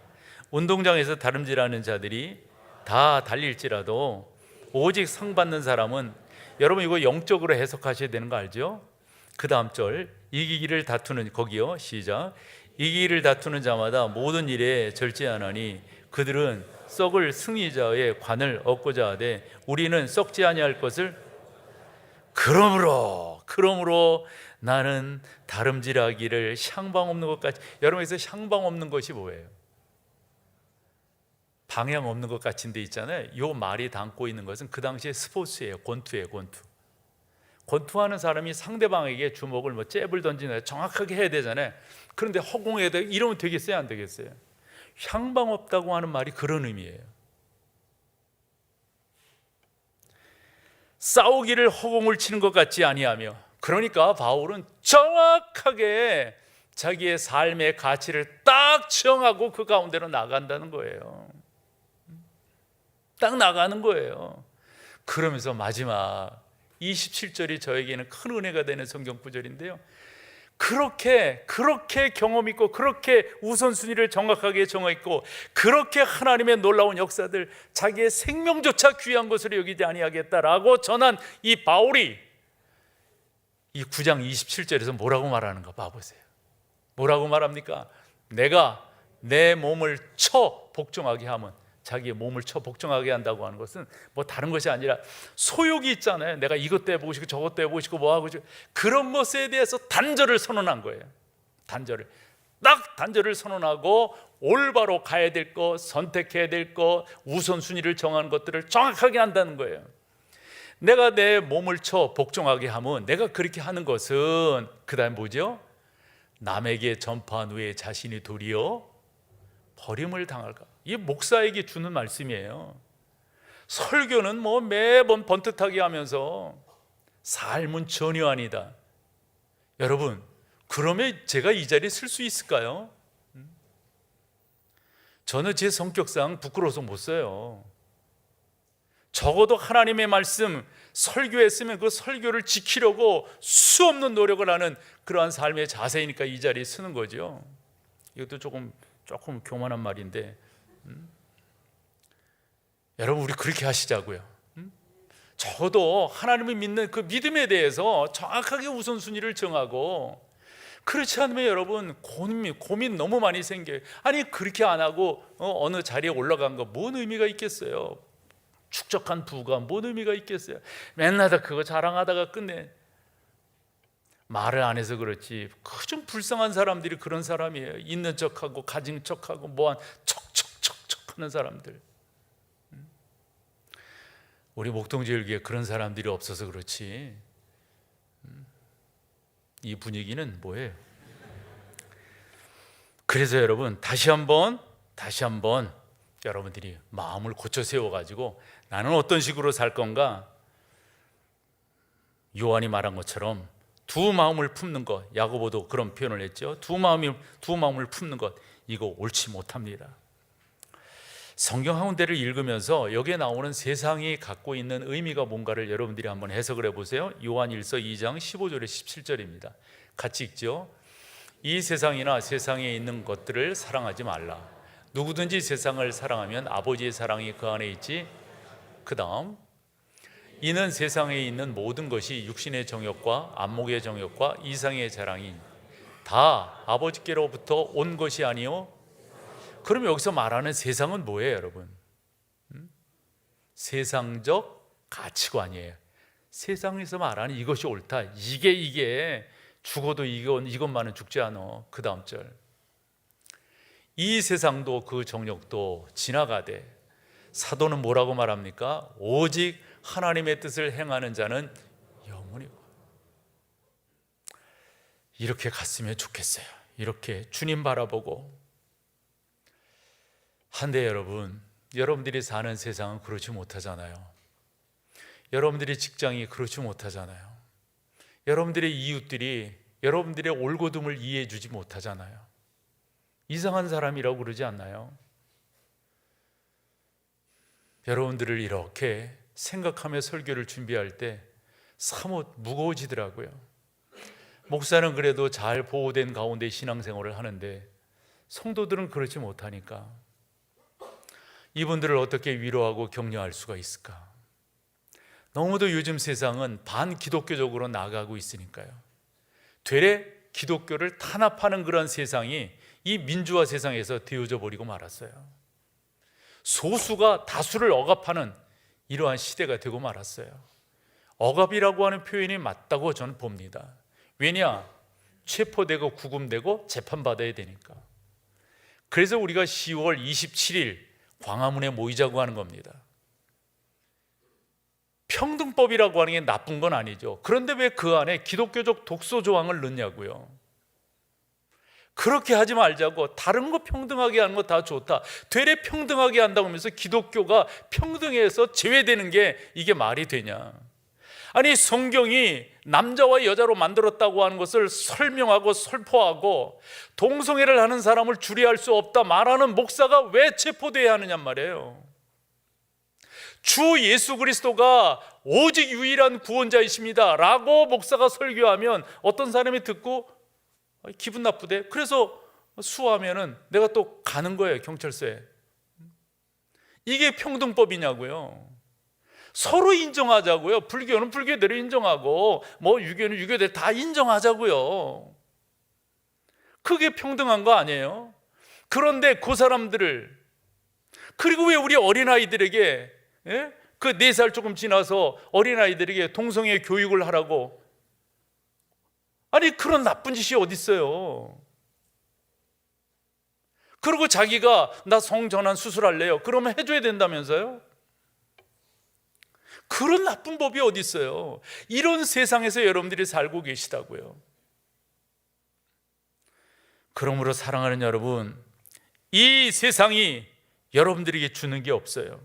운동장에서 다름질하는 자들이 다 달릴지라도 오직 상 받는 사람은, 여러분 이거 영적으로 해석하셔야 되는 거 알죠? 그 다음 절, 이기기를 다투는, 거기요 시작. 이기기를 다투는 자마다 모든 일에 절제하나니 그들은 썩을 승리자의 관을 얻고자 하되 우리는 썩지 아니할 것을. 그러므로 나는 다름질하기를 향방 없는 것 같이. 여러분에서 향방 없는 것이 뭐예요? 방향 없는 것 같은 데 있잖아요. 이 말이 담고 있는 것은 그 당시에 스포츠예요. 권투예요. 권투하는 사람이 상대방에게 주먹을 뭐 잽을 던지는 정확하게 해야 되잖아요. 그런데 허공에다 이러면 되겠어요? 안 되겠어요? 향방 없다고 하는 말이 그런 의미예요. 싸우기를 허공을 치는 것 같지 아니하며. 그러니까 바울은 정확하게 자기의 삶의 가치를 딱 정하고 그 가운데로 나간다는 거예요. 딱 나가는 거예요. 그러면서 마지막 27절이 저에게는 큰 은혜가 되는 성경 구절인데요. 그렇게 경험 있고 그렇게 우선순위를 정확하게 정했고 그렇게 하나님의 놀라운 역사들, 자기의 생명조차 귀한 것으로 여기지 아니하겠다라고 전한 이 바울이 이 9장 27절에서 뭐라고 말하는가 봐보세요. 뭐라고 말합니까? 내가 내 몸을 쳐 복종하게 하면, 자기의 몸을 쳐 복종하게 한다고 하는 것은 뭐 다른 것이 아니라 소욕이 있잖아요. 내가 이것도 해보고 싶고 저것도 해보고 싶고 뭐하고 싶고, 그런 것에 대해서 단절을 선언한 거예요. 단절을 선언하고 올바로 가야 될 것, 선택해야 될 것, 우선순위를 정하는 것들을 정확하게 한다는 거예요. 내가 내 몸을 쳐 복종하게 하면, 내가 그렇게 하는 것은 그 다음 뭐죠? 남에게 전파한 후에 자신이 도리어 버림을 당할까? 이 목사에게 주는 말씀이에요. 설교는 뭐 매번 번듯하게 하면서 삶은 전혀 아니다. 여러분, 그러면 제가 이 자리에 쓸 수 있을까요? 저는 제 성격상 부끄러워서 못 써요. 적어도 하나님의 말씀 설교했으면 그 설교를 지키려고 수없는 노력을 하는 그러한 삶의 자세이니까 이 자리에 쓰는 거죠. 이것도 조금 교만한 말인데, 여러분, 우리 그렇게 하시자고요. 적어도 하나님을 믿는 그 믿음에 대해서 정확하게 우선순위를 정하고, 그렇지 않으면 여러분 고민 너무 많이 생겨요. 아니 그렇게 안 하고 어느 자리에 올라간 거 뭔 의미가 있겠어요? 축적한 부가 뭔 의미가 있겠어요? 맨날 다 그거 자랑하다가 끝내. 말을 안 해서 그렇지 좀 불쌍한 사람들이 그런 사람이에요. 있는 척하고 가진 척하고 뭐한 척척척척 하는 사람들. 우리 목동제일교회에 그런 사람들이 없어서 그렇지 이 분위기는 뭐예요? 그래서 여러분 다시 한번 여러분들이 마음을 고쳐 세워가지고 나는 어떤 식으로 살 건가? 요한이 말한 것처럼 두 마음을 품는 것, 야고보도 그런 표현을 했죠. 두 마음을 품는 것, 이거 옳지 못합니다. 성경 한 군데를 읽으면서 여기에 나오는 세상이 갖고 있는 의미가 뭔가를 여러분들이 한번 해석을 해보세요. 요한일서 2장 15절에 17절입니다. 같이 읽죠. 이 세상이나 세상에 있는 것들을 사랑하지 말라. 누구든지 세상을 사랑하면 아버지의 사랑이 그 안에 있지. 그 다음, 이는 세상에 있는 모든 것이 육신의 정욕과 안목의 정욕과 이상의 자랑이 다 아버지께로부터 온 것이 아니요. 그럼 여기서 말하는 세상은 뭐예요, 여러분? 세상적 가치관이에요. 세상에서 말하는 이것이 옳다. 이게 죽어도 이것만은 죽지 않아. 그 다음 절. 이 세상도 그 정욕도 지나가되 사도는 뭐라고 말합니까? 오직 하나님의 뜻을 행하는 자는 영원히. 이렇게 갔으면 좋겠어요. 이렇게 주님 바라보고. 한데 여러분, 여러분들이 사는 세상은 그렇지 못하잖아요. 여러분들의 직장이 그렇지 못하잖아요. 여러분들의 이웃들이 여러분들의 올고듬을 이해해 주지 못하잖아요. 이상한 사람이라고 그러지 않나요? 여러분들을 이렇게 생각하며 설교를 준비할 때 사뭇 무거워지더라고요. 목사는 그래도 잘 보호된 가운데 신앙생활을 하는데 성도들은 그렇지 못하니까 이분들을 어떻게 위로하고 격려할 수가 있을까? 너무도 요즘 세상은 반기독교적으로 나아가고 있으니까요. 되레 기독교를 탄압하는 그런 세상이 이 민주화 세상에서 되어져 버리고 말았어요. 소수가 다수를 억압하는 이러한 시대가 되고 말았어요. 억압이라고 하는 표현이 맞다고 저는 봅니다. 왜냐? 체포되고 구금되고 재판받아야 되니까. 그래서 우리가 10월 27일 광화문에 모이자고 하는 겁니다. 평등법이라고 하는 게 나쁜 건 아니죠. 그런데 왜 그 안에 기독교적 독소 조항을 넣냐고요. 그렇게 하지 말자고. 다른 거 평등하게 하는 거 다 좋다. 되레 평등하게 한다고 하면서 기독교가 평등해서 제외되는 게 이게 말이 되냐. 아니 성경이 남자와 여자로 만들었다고 하는 것을 설명하고 설포하고 동성애를 하는 사람을 주리할 수 없다 말하는 목사가 왜 체포돼야 하느냐 말이에요. 주 예수 그리스도가 오직 유일한 구원자이십니다 라고 목사가 설교하면 어떤 사람이 듣고 기분 나쁘대. 그래서 수하면은 내가 또 가는 거예요, 경찰서에. 이게 평등법이냐고요. 서로 인정하자고요. 불교는 불교대로 인정하고 뭐 유교는 유교대로 다 인정하자고요. 그게 평등한 거 아니에요? 그런데 그 사람들을, 그리고 왜 우리 어린아이들에게, 그 4살 조금 지나서 어린아이들에게 동성애 교육을 하라고, 아니 그런 나쁜 짓이 어디 있어요? 그리고 자기가 나 성전환 수술할래요, 그러면 해줘야 된다면서요? 그런 나쁜 법이 어디 있어요? 이런 세상에서 여러분들이 살고 계시다고요. 그러므로 사랑하는 여러분, 이 세상이 여러분들에게 주는 게 없어요.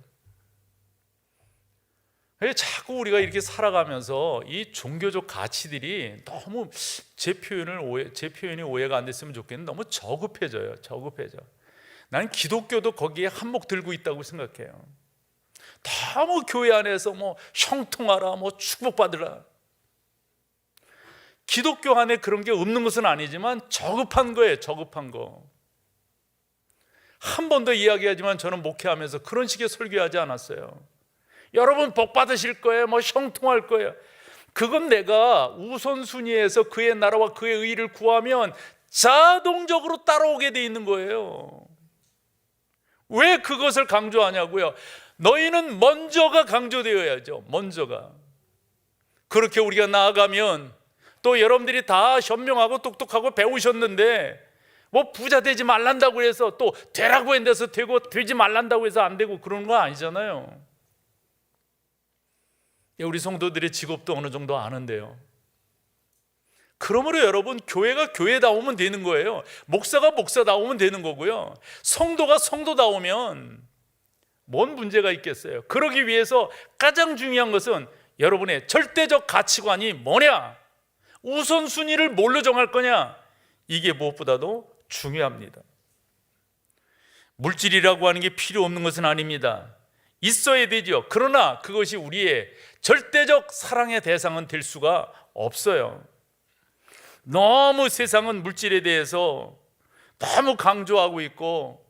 자꾸 우리가 이렇게 살아가면서 이 종교적 가치들이 너무 제 표현이 오해가 안 됐으면 좋겠는데 너무 저급해져요. 나는 기독교도 거기에 한몫 들고 있다고 생각해요. 너무 교회 안에서 뭐 형통하라, 뭐 축복받으라. 기독교 안에 그런 게 없는 것은 아니지만 저급한 거예요. 저급한 거. 한 번 더 이야기하지만 저는 목회하면서 그런 식의 설교하지 않았어요. 여러분 복 받으실 거예요, 뭐 형통할 거예요. 그건 내가 우선순위에서 그의 나라와 그의 의를 구하면 자동적으로 따라오게 돼 있는 거예요. 왜 그것을 강조하냐고요? 너희는 먼저가 강조되어야죠. 먼저가. 그렇게 우리가 나아가면 또 여러분들이 다 현명하고 똑똑하고 배우셨는데 뭐 부자 되지 말란다고 해서 또 되라고 했는데서 되고 되지 말란다고 해서 안 되고 그런 거 아니잖아요. 우리 성도들의 직업도 어느 정도 아는데요. 그러므로 여러분, 교회가 교회다우면 되는 거예요. 목사가 목사다우면 되는 거고요. 성도가 성도다우면 뭔 문제가 있겠어요? 그러기 위해서 가장 중요한 것은 여러분의 절대적 가치관이 뭐냐? 우선순위를 뭘로 정할 거냐? 이게 무엇보다도 중요합니다. 물질이라고 하는 게 필요 없는 것은 아닙니다. 있어야 되죠. 그러나 그것이 우리의 절대적 사랑의 대상은 될 수가 없어요. 너무 세상은 물질에 대해서 너무 강조하고 있고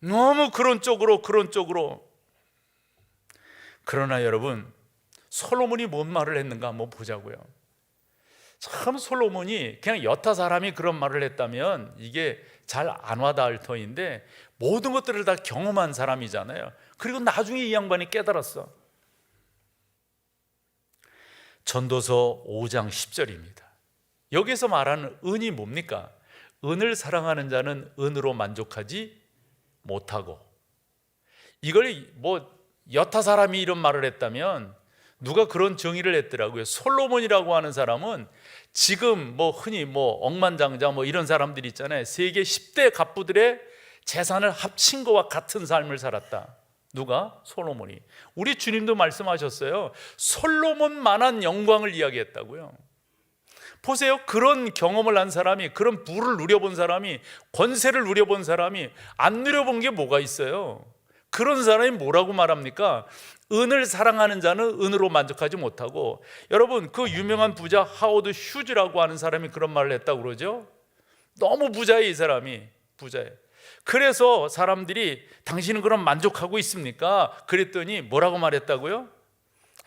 너무 그런 쪽으로. 그러나 여러분, 솔로몬이 뭔 말을 했는가 한번 보자고요. 참 솔로몬이 그냥 여타 사람이 그런 말을 했다면 이게 잘 안 와닿을 터인데 모든 것들을 다 경험한 사람이잖아요. 그리고 나중에 이 양반이 깨달았어. 전도서 5장 10절입니다. 여기서 말하는 은이 뭡니까? 은을 사랑하는 자는 은으로 만족하지 못하고, 이걸 뭐 여타 사람이 이런 말을 했다면 누가 그런 정의를 했더라고요. 솔로몬이라고 하는 사람은 지금 뭐 흔히 뭐 억만장자 뭐 이런 사람들 있잖아요. 세계 10대 갑부들의 재산을 합친 것과 같은 삶을 살았다. 누가? 솔로몬이. 우리 주님도 말씀하셨어요. 솔로몬만한 영광을 이야기했다고요. 보세요. 그런 경험을 한 사람이, 그런 부를 누려본 사람이, 권세를 누려본 사람이 안 누려본 게 뭐가 있어요? 그런 사람이 뭐라고 말합니까? 은을 사랑하는 자는 은으로 만족하지 못하고, 여러분 그 유명한 부자 하워드 휴즈라고 하는 사람이 그런 말을 했다고 그러죠. 너무 부자예요, 이 사람이. 부자예요. 그래서 사람들이 당신은 그럼 만족하고 있습니까? 그랬더니 뭐라고 말했다고요?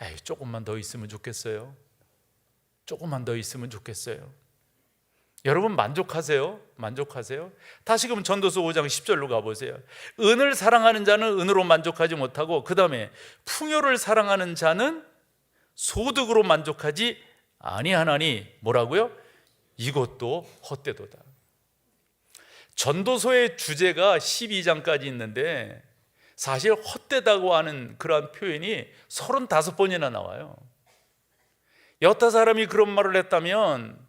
에이, 조금만 더 있으면 좋겠어요. 조금만 더 있으면 좋겠어요. 여러분 만족하세요? 만족하세요? 다시금 전도서 5장 10절로 가보세요. 은을 사랑하는 자는 은으로 만족하지 못하고, 그 다음에 풍요를 사랑하는 자는 소득으로 만족하지 아니하나니 뭐라고요? 이것도 헛되도다. 전도서의 주제가 12장까지 있는데 사실 헛되다고 하는 그러한 표현이 35번이나 나와요. 여타 사람이 그런 말을 했다면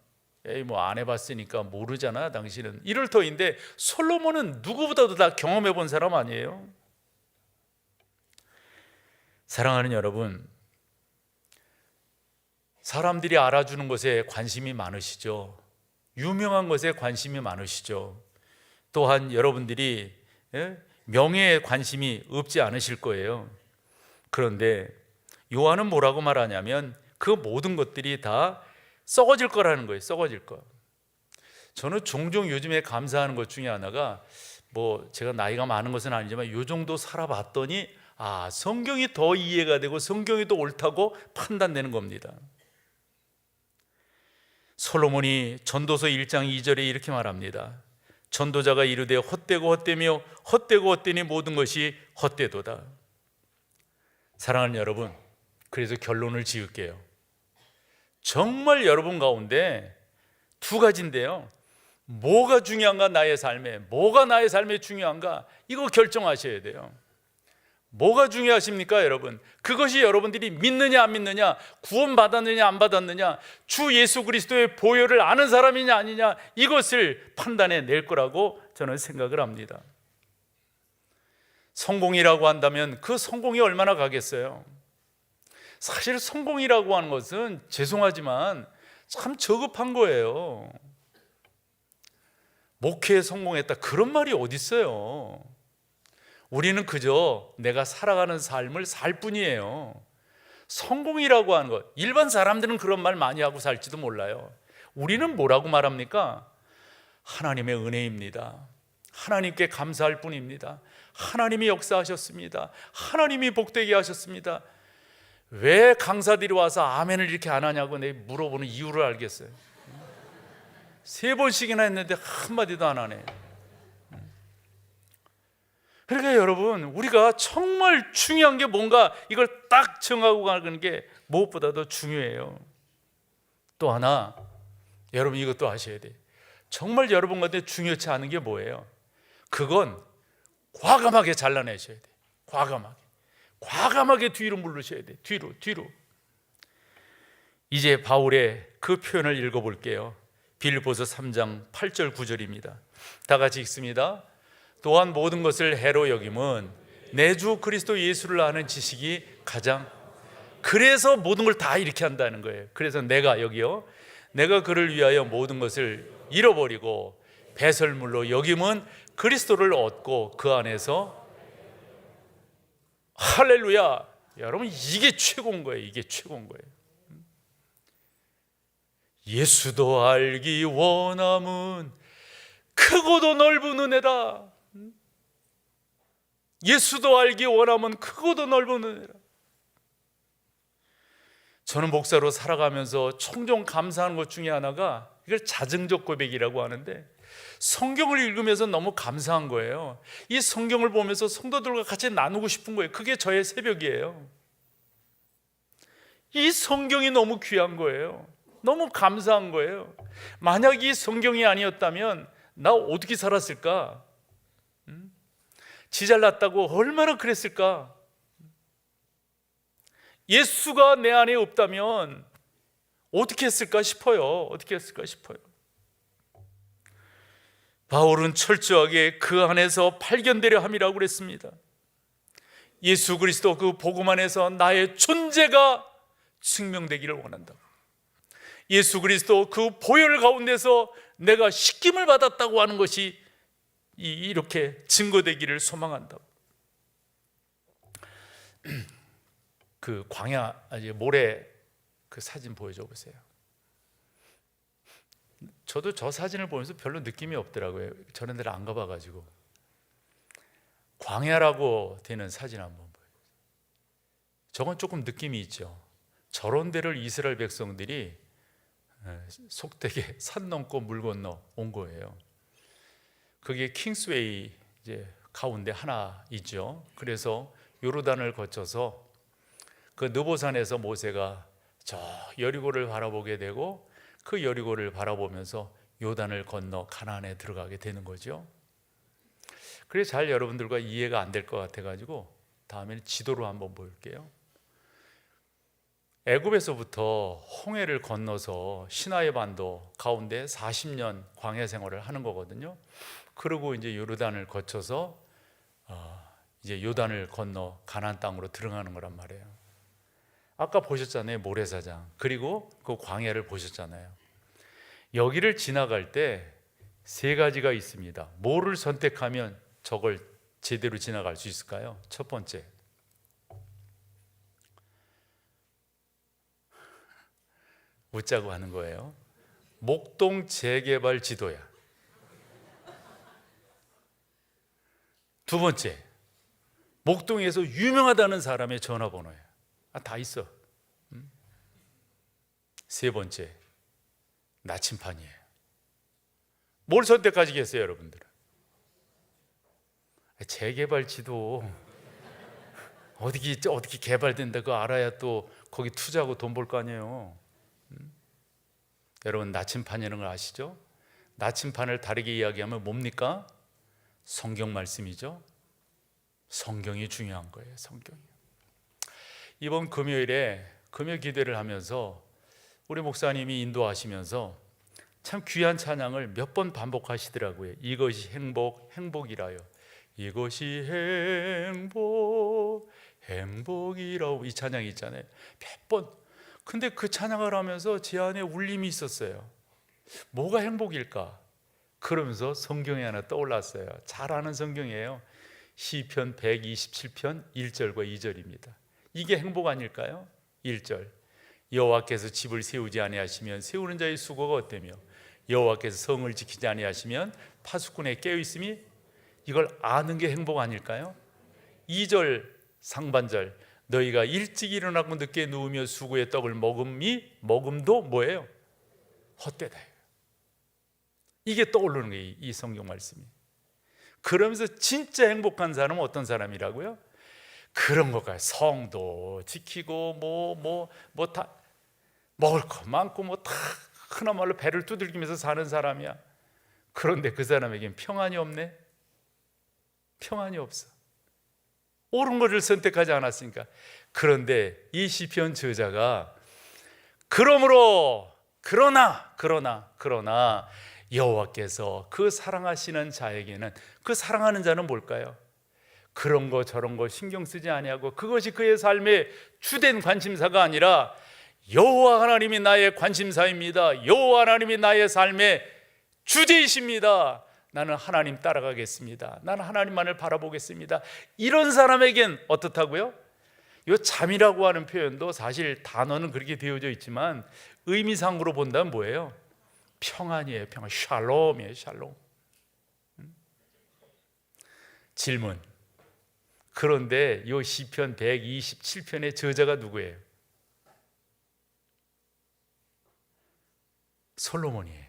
에이 뭐 안 해봤으니까 모르잖아 당신은, 이럴 터인데 솔로몬은 누구보다도 다 경험해 본 사람 아니에요? 사랑하는 여러분, 사람들이 알아주는 것에 관심이 많으시죠. 유명한 것에 관심이 많으시죠. 또한 여러분들이 명예에 관심이 없지 않으실 거예요. 그런데 요한은 뭐라고 말하냐면 그 모든 것들이 다 썩어질 거라는 거예요. 썩어질 거. 저는 종종 요즘에 감사하는 것 중에 하나가 뭐 제가 나이가 많은 것은 아니지만 요 정도 살아봤더니 성경이 더 이해가 되고 성경이 더 옳다고 판단되는 겁니다. 솔로몬이 전도서 1장 2절에 이렇게 말합니다. 전도자가 이르되 헛되고 헛되며 헛되고 헛되니 모든 것이 헛되도다. 사랑하는 여러분, 그래서 결론을 지을게요. 정말 여러분 가운데 두 가지인데요, 뭐가 중요한가, 나의 삶에 뭐가 나의 삶에 중요한가, 이거 결정하셔야 돼요. 뭐가 중요하십니까 여러분? 그것이 여러분들이 믿느냐 안 믿느냐, 구원받았느냐 안 받았느냐, 주 예수 그리스도의 보혈을 아는 사람이냐 아니냐, 이것을 판단해 낼 거라고 저는 생각을 합니다. 성공이라고 한다면 그 성공이 얼마나 가겠어요? 사실 성공이라고 하는 것은 죄송하지만 참 저급한 거예요. 목회에 성공했다, 그런 말이 어디 있어요? 우리는 그저 내가 살아가는 삶을 살 뿐이에요. 성공이라고 하는 것, 일반 사람들은 그런 말 많이 하고 살지도 몰라요. 우리는 뭐라고 말합니까? 하나님의 은혜입니다. 하나님께 감사할 뿐입니다. 하나님이 역사하셨습니다. 하나님이 복되게 하셨습니다. 왜 강사들이 와서 아멘을 이렇게 안 하냐고 내 물어보는 이유를 알겠어요. 3번씩이나 했는데 한마디도 안 하네. 그러니까 여러분, 우리가 정말 중요한 게 뭔가 이걸 딱 정하고 가는 게 무엇보다도 중요해요. 또 하나, 여러분 이것도 아셔야 돼요. 정말 여러분 가운데 중요치 않은 게 뭐예요? 그건 과감하게 잘라내셔야 돼요. 과감하게 뒤로 물르셔야 돼요. 뒤로. 이제 바울의 그 표현을 읽어볼게요. 빌립보서 3장 8절 9절입니다. 다 같이 읽습니다. 또한 모든 것을 해로 여김은 내 주 그리스도 예수를 아는 지식이 가장, 그래서 모든 걸 다 이렇게 한다는 거예요. 그래서 내가 그를 위하여 모든 것을 잃어버리고 배설물로 여김은 그리스도를 얻고 그 안에서, 할렐루야. 여러분 이게 최고인 거예요. 이게 최고인 거예요. 예수도 알기 원함은 크고도 넓은 은혜라. 예수도 알기 원하면 크고도 넓은 은혜라. 저는 목사로 살아가면서 종종 감사하는 것 중에 하나가, 이걸 자증적 고백이라고 하는데, 성경을 읽으면서 너무 감사한 거예요. 이 성경을 보면서 성도들과 같이 나누고 싶은 거예요. 그게 저의 새벽이에요. 이 성경이 너무 귀한 거예요. 너무 감사한 거예요. 만약 이 성경이 아니었다면 나 어떻게 살았을까? 지 잘났다고 얼마나 그랬을까? 예수가 내 안에 없다면 어떻게 했을까 싶어요. 바울은 철저하게 그 안에서 발견되려 함이라고 그랬습니다. 예수 그리스도 그 복음 안에서 나의 존재가 증명되기를 원한다고. 예수 그리스도 그 보혈 가운데서 내가 씻김을 받았다고 하는 것이 이렇게 증거되기를 소망한다고. 그 광야 모래 그 사진 보여줘 보세요. 저도 저 사진을 보면서 별로 느낌이 없더라고요. 저런 데를 안 가봐가지고. 광야라고 되는 사진 한번 보여요. 저건 조금 느낌이 있죠. 저런 데를 이스라엘 백성들이 속되게 산 넘고 물 건너 온 거예요. 그게 킹스웨이 이제 가운데 하나 있죠. 그래서 요르단을 거쳐서 그 느보산에서 모세가 저 여리고를 바라보게 되고, 그 여리고를 바라보면서 요단을 건너 가나안에 들어가게 되는 거죠. 그래서 잘 여러분들과 이해가 안 될 것 같아가지고 다음에는 지도로 한번 보여줄게요. 애굽에서부터 홍해를 건너서 시나이 반도 가운데 40년 광야 생활을 하는 거거든요. 그리고 이제 요르단을 거쳐서 이제 요단을 건너 가나안 땅으로 들어가는 거란 말이에요. 아까 보셨잖아요, 모래사장. 그리고 그 광야를 보셨잖아요. 여기를 지나갈 때 3가지가 있습니다. 뭐를 선택하면 저걸 제대로 지나갈 수 있을까요? 첫 번째, 웃자고 하는 거예요. 목동 재개발 지도야. 두 번째, 목동에서 유명하다는 사람의 전화번호야. 다 있어. 세 번째, 나침판이에요. 뭘 선택하시겠어요, 여러분들은? 재개발 지도 어떻게 개발된다 그거 알아야 또 거기 투자하고 돈 벌 거 아니에요. 여러분, 나침판이라는 걸 아시죠? 나침판을 다르게 이야기하면 뭡니까? 성경 말씀이죠. 성경이 중요한 거예요. 성경이. 이번 금요일에 금요 기도를 하면서 우리 목사님이 인도하시면서 참 귀한 찬양을 몇 번 반복하시더라고요. 이것이 행복, 행복이라요. 이것이 행복, 행복이라고 이 찬양이 있잖아요. 몇 번. 근데 그 찬양을 하면서 제 안에 울림이 있었어요. 뭐가 행복일까? 그러면서 성경이 하나 떠올랐어요. 잘 아는 성경이에요. 시편 127편 1절과 2절입니다. 이게 행복 아닐까요? 1절, 여호와께서 집을 세우지 아니하시면 세우는 자의 수고가 어때며 여호와께서 성을 지키지 아니하시면 파수꾼에 깨어있음이, 이걸 아는 게 행복 아닐까요? 2절 상반절, 너희가 일찍 일어나고 늦게 누우며 수고의 떡을 먹음도 뭐예요? 헛되다. 이게 떠오르는 거예요, 이 성경 말씀이. 그러면서 진짜 행복한 사람은 어떤 사람이라고요? 그런 것까지 성도 지키고 뭐 다 먹을 거 많고 뭐 다 흔한말로 배를 두들기면서 사는 사람이야. 그런데 그 사람에겐 평안이 없네. 평안이 없어. 옳은 것을 선택하지 않았으니까. 그런데 이 시편 저자가 그러나 여호와께서 그 사랑하시는 자에게는, 그 사랑하는 자는 뭘까요? 그런 거 저런 거 신경 쓰지 아니하고 그것이 그의 삶의 주된 관심사가 아니라 여호와 하나님이 나의 관심사입니다. 여호와 하나님이 나의 삶의 주제이십니다. 나는 하나님 따라가겠습니다. 나는 하나님만을 바라보겠습니다. 이런 사람에겐 어떻다고요? 이 잠이라고 하는 표현도 사실 단어는 그렇게 되어져 있지만 의미상으로 본다면 뭐예요? 평안이에요. 평안. 샬롬이에요. 샬롬. 질문. 그런데 이 시편 127편의 저자가 누구예요? 솔로몬이에요.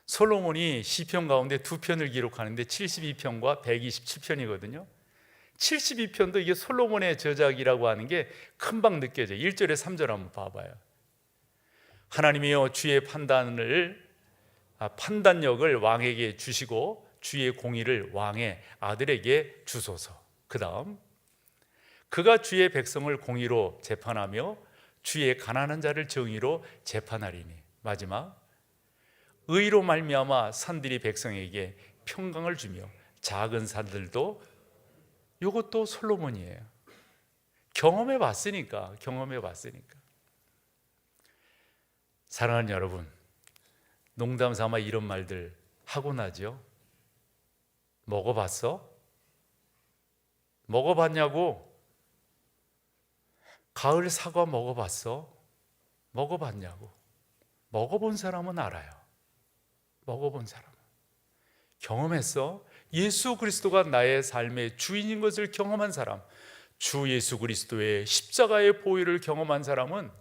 솔로몬이 시편 가운데 두 편을 기록하는데 72편과 127편이거든요. 72편도 이게 솔로몬의 저작이라고 하는 게 금방 느껴져요. 1절에 3절 한번 봐봐요. 하나님이여 주의 판단력을 왕에게 주시고 주의 공의를 왕의 아들에게 주소서. 그 다음, 그가 주의 백성을 공의로 재판하며 주의 가난한 자를 정의로 재판하리니. 마지막, 의로 말미암아 산들이 백성에게 평강을 주며 작은 산들도, 이것도 솔로몬이에요. 경험해 봤으니까. 사랑하는 여러분, 농담 삼아 이런 말들 하고 나죠. 먹어봤어? 먹어봤냐고? 가을 사과 먹어봤어? 먹어봤냐고? 먹어본 사람은 알아요. 먹어본 사람은. 경험했어? 예수 그리스도가 나의 삶의 주인인 것을 경험한 사람, 주 예수 그리스도의 십자가의 보혈을 경험한 사람은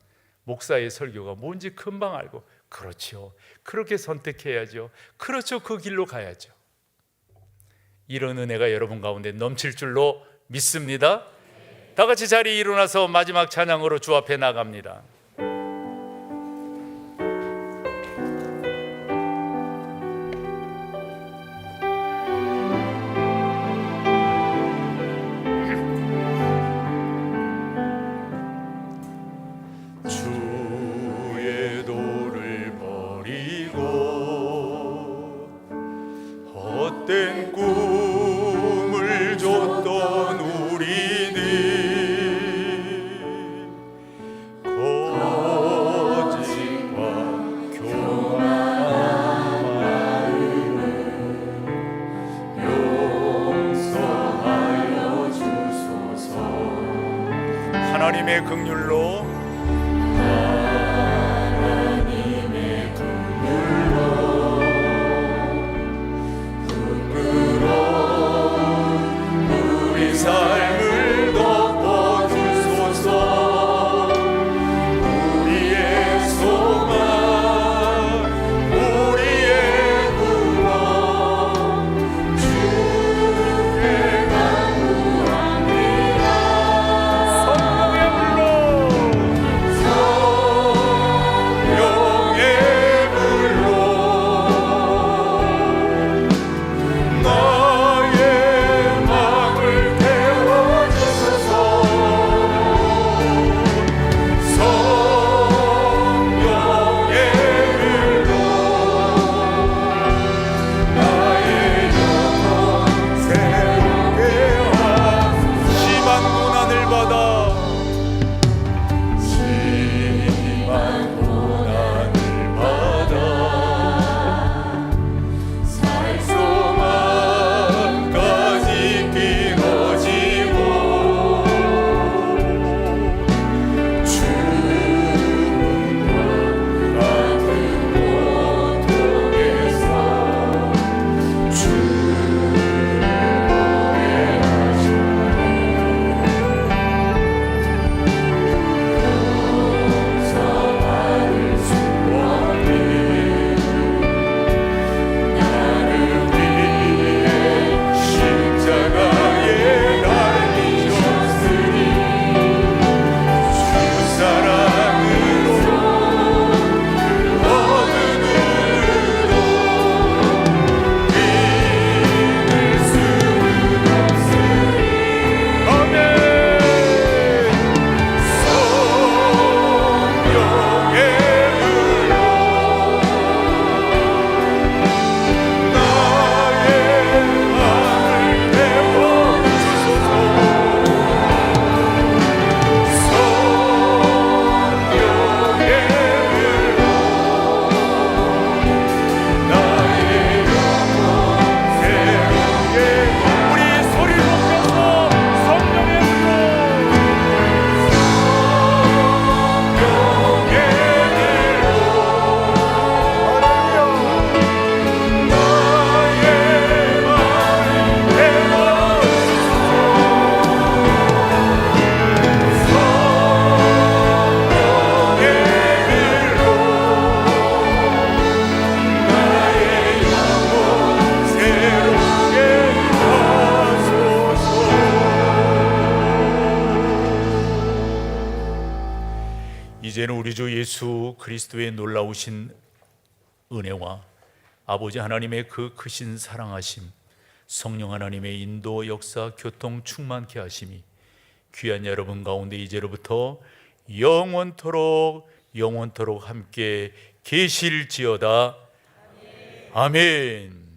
목사의 설교가 뭔지 금방 알고, 그렇죠, 그렇게 선택해야죠, 그렇죠, 그 길로 가야죠. 이런 은혜가 여러분 가운데 넘칠 줄로 믿습니다. 다 같이 자리에 일어나서 마지막 찬양으로 주 앞에 나갑니다. 주의 도를 버리고 헛된 꿈을 줬던 우리들, 거짓과 교만한 마음을 용서하여 주소서. 하나님의 긍휼로 이제는 우리 주 예수 그리스도의 놀라우신 은혜와 아버지 하나님의 그 크신 사랑하심, 성령 하나님의 인도, 역사, 교통 충만케 하심이 귀한 여러분 가운데 이제로부터 영원토록 함께 계실지어다. 아멘.